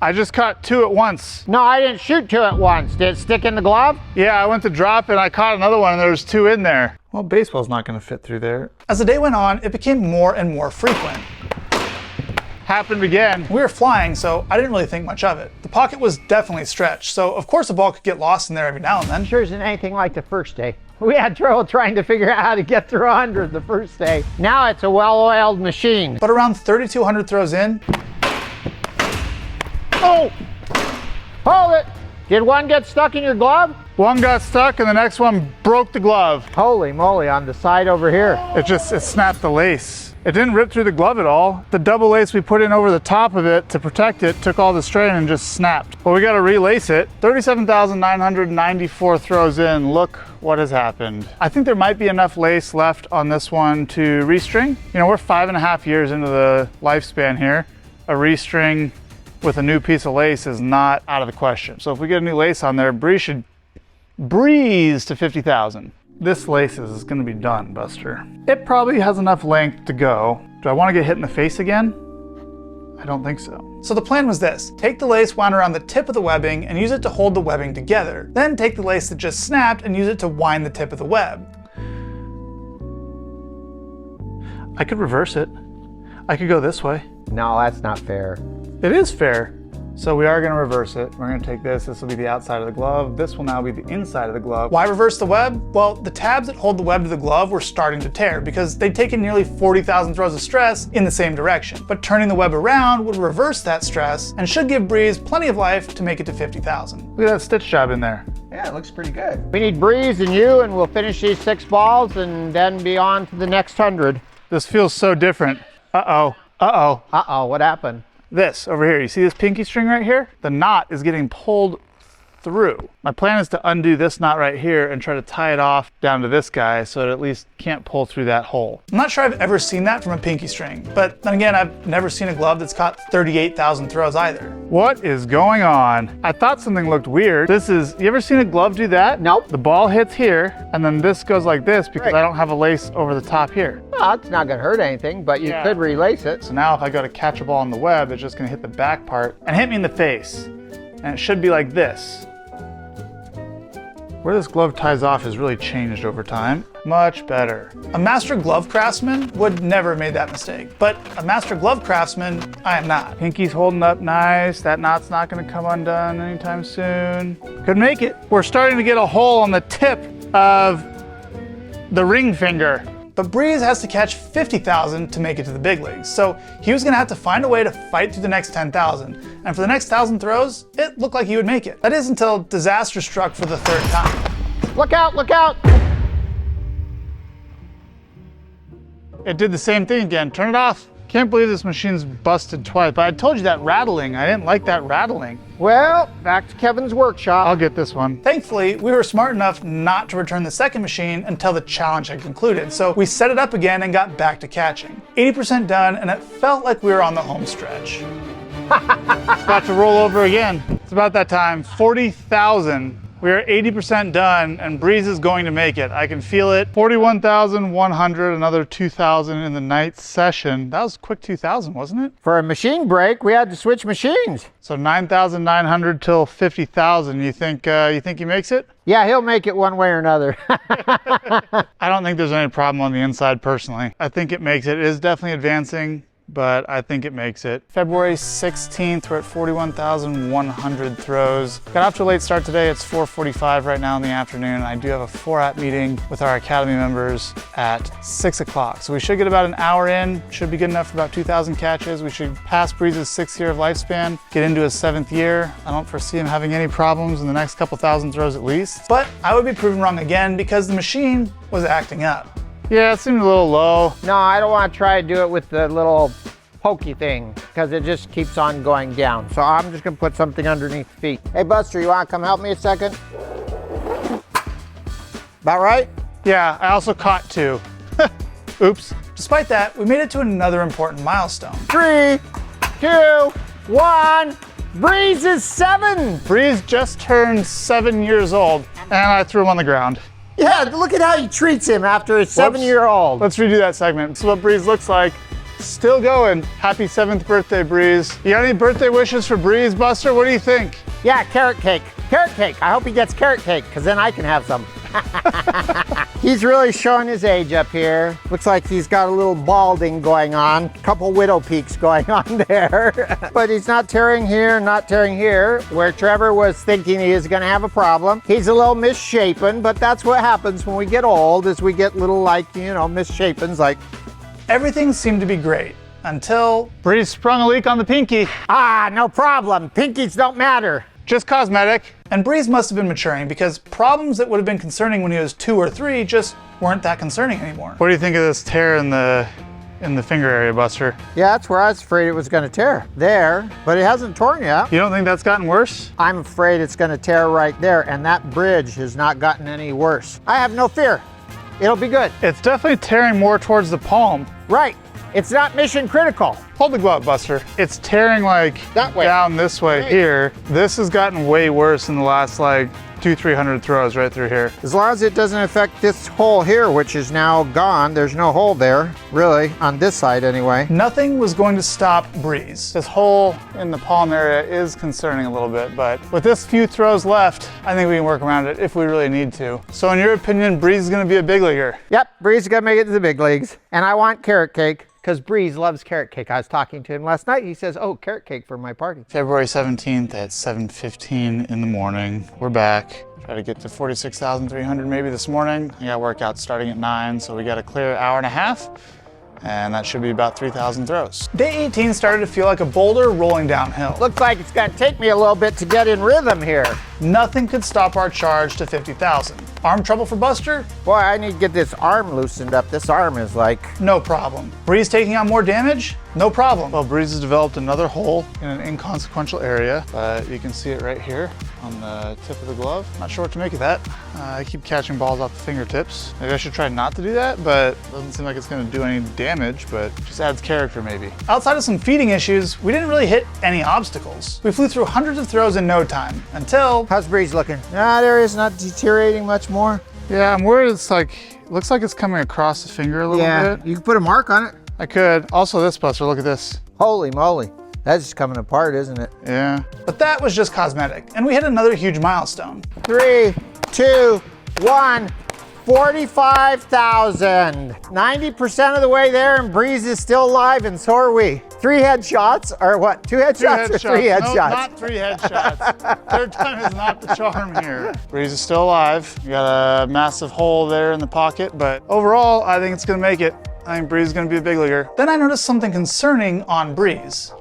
Speaker 1: I just caught 2 at once.
Speaker 2: No, I didn't shoot 2 at once. Did it stick in the glove?
Speaker 1: Yeah, I went to drop and I caught another one and there was 2 in there. Well, baseball's not gonna fit through there. As the day went on, it became more and more frequent. Happened again. We were flying, so I didn't really think much of it. The pocket was definitely stretched, so of course a ball could get lost in there every now and then.
Speaker 2: Sure isn't anything like the first day. We had trouble trying to figure out how to get through 100 the first day. Now it's a well-oiled machine.
Speaker 1: But around 3,200 throws in, oh!
Speaker 2: Hold it! Did one get stuck in your glove?
Speaker 1: One got stuck and the next one broke the glove.
Speaker 2: Holy moly, on the side over here.
Speaker 1: It snapped the lace. It didn't rip through the glove at all. The double lace we put in over the top of it to protect it took all the strain and just snapped. But we gotta relace it. 37,994 throws in. Look what has happened. I think there might be enough lace left on this one to restring. You know, we're 5.5 years into the lifespan here. A restring with a new piece of lace is not out of the question. So if we get a new lace on there, Breeze should breeze to 50,000. This lace is gonna be done, Buster. It probably has enough length to go. Do I wanna get hit in the face again? I don't think so. So the plan was this: take the lace wound around the tip of the webbing and use it to hold the webbing together. Then take the lace that just snapped and use it to wind the tip of the web. I could reverse it. I could go this way.
Speaker 2: No, that's not fair.
Speaker 1: It is fair. So we are gonna reverse it. We're gonna take this will be the outside of the glove. This will now be the inside of the glove. Why reverse the web? Well, the tabs that hold the web to the glove were starting to tear because they'd taken nearly 40,000 throws of stress in the same direction. But turning the web around would reverse that stress and should give Breeze plenty of life to make it to 50,000. Look at that stitch job in there.
Speaker 2: Yeah, it looks pretty good. We need Breeze and you, and we'll finish these 6 balls and then be on to the next 100.
Speaker 1: This feels so different. Uh-oh, uh-oh.
Speaker 2: Uh-oh, what happened?
Speaker 1: This over here, you see this pinky string right here? The knot is getting pulled through. My plan is to undo this knot right here and try to tie it off down to this guy so it at least can't pull through that hole. I'm not sure I've ever seen that from a pinky string, but then again, I've never seen a glove that's caught 38,000 throws either. What is going on? I thought something looked weird. You ever seen a glove do that?
Speaker 2: Nope.
Speaker 1: The ball hits here and then this goes like this because I don't have a lace over the top here.
Speaker 2: Well, it's not gonna hurt anything, but you could relace it.
Speaker 1: So now if I go to catch a ball on the web, it's just gonna hit the back part and hit me in the face. And it should be like this. Where this glove ties off has really changed over time. Much better. A master glove craftsman would never have made that mistake, but a master glove craftsman, I am not. Pinky's holding up nice. That knot's not gonna come undone anytime soon. Could make it. We're starting to get a hole on the tip of the ring finger. But Breeze has to catch 50,000 to make it to the big leagues, so he was gonna have to find a way to fight through the next 10,000. And for the next 1,000 throws, it looked like he would make it. That is until disaster struck for the 3rd time.
Speaker 2: Look out, look out!
Speaker 1: It did the same thing again. Turn it off. Can't believe this machine's busted twice, but I told you that rattling. I didn't like that rattling.
Speaker 2: Well, back to Kevin's workshop.
Speaker 1: I'll get this one. Thankfully, we were smart enough not to return the second machine until the challenge had concluded, so we set it up again and got back to catching. 80% done, and it felt like we were on the home stretch. It's about to roll over again. It's about that time. 40,000. We are 80% done, and Breeze is going to make it. I can feel it. 41,100, another 2,000 in the night session. That was a quick 2,000, wasn't it?
Speaker 2: For a machine break, we had to switch machines.
Speaker 1: So 9,900 till 50,000. You think he makes it?
Speaker 2: Yeah, he'll make it one way or another.
Speaker 1: I don't think there's any problem on the inside personally. I think it makes it. It is definitely advancing. but I think it makes it. February 16th, we're at 41,100 throws. Got off to a late start today. It's 4:45 right now in the afternoon, and I do have a 4-app meeting with our Academy members at 6 o'clock. So we should get about an hour in, should be good enough for about 2,000 catches. We should pass Breeze's 6th year of lifespan, get into his 7th year. I don't foresee him having any problems in the next couple thousand throws at least, but I would be proven wrong again because the machine was acting up. Yeah, it seemed a little low.
Speaker 2: No, I don't want to try to do it with the little pokey thing because it just keeps on going down. So I'm just going to put something underneath the feet. Hey, Buster, you want to come help me a second? About right?
Speaker 1: Yeah, I also caught 2. Oops. Despite that, we made it to another important milestone.
Speaker 2: 3, 2, 1. Breeze is 7.
Speaker 1: Breeze just turned 7 years old, and I threw him on the ground.
Speaker 2: Yeah, look at how he treats him after his
Speaker 1: Whoops.
Speaker 2: 7-year-old.
Speaker 1: Let's redo that segment. This is what Breeze looks like. Still going. Happy 7th birthday, Breeze. You got any birthday wishes for Breeze, Buster? What do you think?
Speaker 2: Yeah, carrot cake. Carrot cake. I hope he gets carrot cake because then I can have some. He's really showing his age up here. Looks like he's got a little balding going on. Couple widow peaks going on there. But he's not tearing here, not tearing here, where Trevor was thinking he was gonna have a problem. He's a little misshapen, but that's what happens when we get old, is we get little misshapens like.
Speaker 1: Everything seemed to be great until Breeze sprung a leak on the pinky.
Speaker 2: Ah, no problem. Pinkies don't matter.
Speaker 1: Just cosmetic. And Breeze must have been maturing because problems that would have been concerning when he was 2 or 3 just weren't that concerning anymore. What do you think of this tear in the finger area, Buster?
Speaker 2: Yeah, that's where I was afraid it was gonna tear. There, but it hasn't torn yet.
Speaker 1: You don't think that's gotten worse?
Speaker 2: I'm afraid it's gonna tear right there, and that bridge has not gotten any worse. I have no fear. It'll be good.
Speaker 1: It's definitely tearing more towards the palm.
Speaker 2: Right. It's not mission critical.
Speaker 1: Hold the glove, Buster. It's tearing like
Speaker 2: That way.
Speaker 1: down this way here. This has gotten way worse in the last like 200-300 throws right through here.
Speaker 2: As long as it doesn't affect this hole here, which is now gone. There's no hole there, really, on this side anyway.
Speaker 1: Nothing was going to stop Breeze. This hole in the palm area is concerning a little bit, but with this few throws left, I think we can work around it if we really need to. So in your opinion, Breeze is gonna be a big leaguer?
Speaker 2: Yep, Breeze is gonna make it to the big leagues. And I want carrot cake, because Breeze loves carrot cake. I was talking to him last night. He says, oh, carrot cake for my party.
Speaker 1: February 17th at 7:15 in the morning. We're back. Try to get to 46,300 maybe this morning. I got workouts starting at 9, so we got a clear hour and a half. And that should be about 3,000 throws. Day 18 started to feel like a boulder rolling downhill.
Speaker 2: Looks like it's gonna take me a little bit to get in rhythm here.
Speaker 1: Nothing could stop our charge to 50,000. Arm trouble for Buster?
Speaker 2: Boy, I need to get this arm loosened up. This arm is like...
Speaker 1: No problem. Breeze taking on more damage? No problem. Well, Breeze has developed another hole in an inconsequential area, but you can see it right here on the tip of the glove. Not sure what to make of that. I keep catching balls off the fingertips. Maybe I should try not to do that, but it doesn't seem like it's gonna do any damage, but just adds character maybe. Outside of some feeding issues, we didn't really hit any obstacles. We flew through hundreds of throws in no time, until...
Speaker 2: How's Breeze looking? That area's not deteriorating much more.
Speaker 1: Yeah, I'm worried it's like, looks like it's coming across the finger a little bit.
Speaker 2: You can put a mark on it.
Speaker 1: I could. Also this, Buster, look at this.
Speaker 2: Holy moly. That's just coming apart, isn't it?
Speaker 1: Yeah. But that was just cosmetic, and we hit another huge milestone.
Speaker 2: 3, 2, 1. 45,000. 90% of the way there, and Breeze is still alive, and so are we. 3 headshots, or what? 2 headshots or 3 headshots?
Speaker 1: No, not 3 headshots. Third time is not the charm here. Breeze is still alive. We got a massive hole there in the pocket, but overall, I think it's gonna make it. I think Breeze is gonna be a big leaguer. Then I noticed something concerning on Breeze.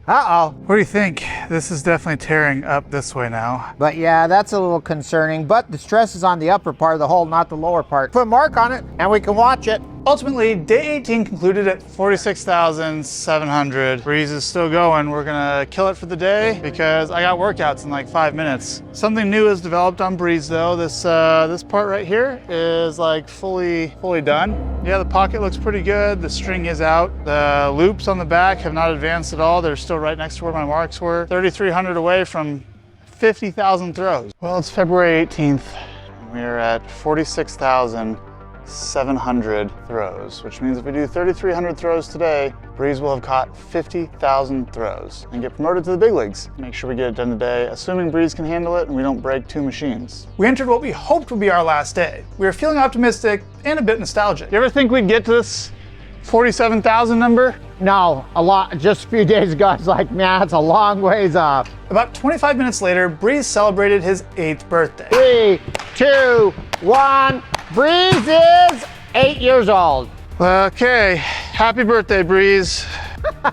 Speaker 2: Uh-oh.
Speaker 1: What do you think? This is definitely tearing up this way now.
Speaker 2: But yeah, that's a little concerning, but the stress is on the upper part of the hole, not the lower part. Put a mark on it, and we can watch it.
Speaker 1: Ultimately, day 18 concluded at 46,700. Breeze is still going. We're gonna kill it for the day because I got workouts in like 5 minutes. Something new is developed on Breeze though. This part right here is like fully done. Yeah, the pocket looks pretty good. The string is out. The loops on the back have not advanced at all. They're still right next to where my marks were. 3,300 away from 50,000 throws. Well, it's February 18th. We're at 46,700 throws, which means if we do 3,300 throws today, Breeze will have caught 50,000 throws and get promoted to the big leagues. Make sure we get it done today, assuming Breeze can handle it and we don't break 2 machines. We entered what we hoped would be our last day. We were feeling optimistic and a bit nostalgic. You ever think we'd get to this 47,000 number?
Speaker 2: No, a lot. Just a few days ago, I was like, man, that's a long ways off.
Speaker 1: About 25 minutes later, Breeze celebrated his 8th birthday.
Speaker 2: 3, 2, 1. Breeze is 8 years old.
Speaker 1: Okay, happy birthday, Breeze.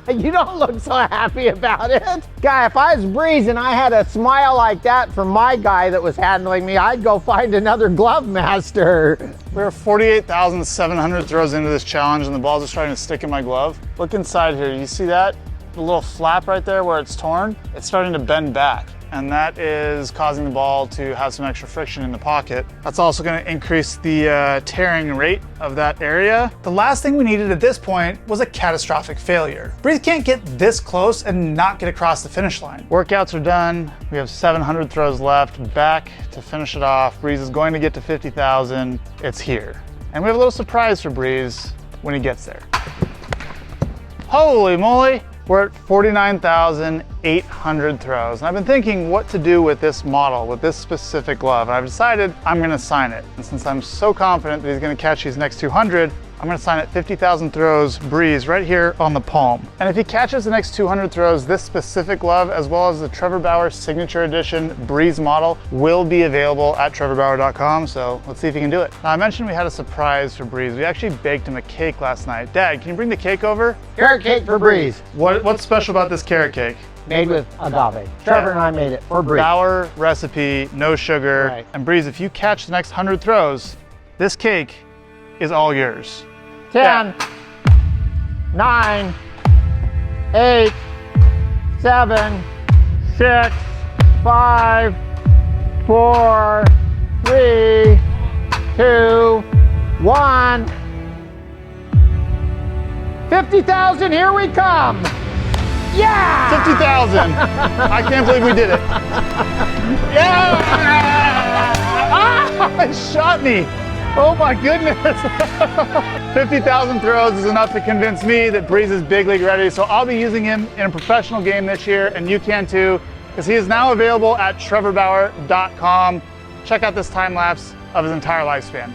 Speaker 2: You don't look so happy about it. Guy, if I was Breeze and I had a smile like that from my guy that was handling me, I'd go find another glove master.
Speaker 1: We're 48,700 throws into this challenge and the balls are starting to stick in my glove. Look inside here, you see that? The little flap right there where it's torn, it's starting to bend back. And that is causing the ball to have some extra friction in the pocket. That's also going to increase the tearing rate of that area. The last thing we needed at this point was a catastrophic failure. Breeze can't get this close and not get across the finish line. Workouts are done. We have 700 throws left. Back to finish it off. Breeze is going to get to 50,000. It's here. And we have a little surprise for Breeze when he gets there. Holy moly! We're at 49,800 throws. And I've been thinking what to do with this model, with this specific glove. And I've decided I'm gonna sign it. And since I'm so confident that he's gonna catch these next 200, I'm gonna sign it 50,000 throws Breeze right here on the palm. And if he catches the next 200 throws, this specific glove, as well as the Trevor Bauer Signature Edition Breeze model, will be available at trevorbauer.com. So let's see if he can do it. Now I mentioned we had a surprise for Breeze. We actually baked him a cake last night. Dad, can you bring the cake over?
Speaker 2: Carrot cake for Breeze.
Speaker 1: What's special about this carrot cake?
Speaker 2: Made with agave. Trevor and I made it for Breeze.
Speaker 1: Bauer recipe, no sugar.
Speaker 2: Right.
Speaker 1: And Breeze, if you catch the next 100 throws, this cake is all yours.
Speaker 2: 10, 9, 8, 7, 6, 5, 4, 3, 2, 1. 50,000, here we come. Yeah!
Speaker 1: 50,000. I can't believe we did it. Yeah! Ah, it shot me. Oh my goodness. 50,000 throws is enough to convince me that Breeze is big league ready. So I'll be using him in a professional game this year, and you can too, because he is now available at trevorbauer.com. Check out this time lapse of his entire lifespan.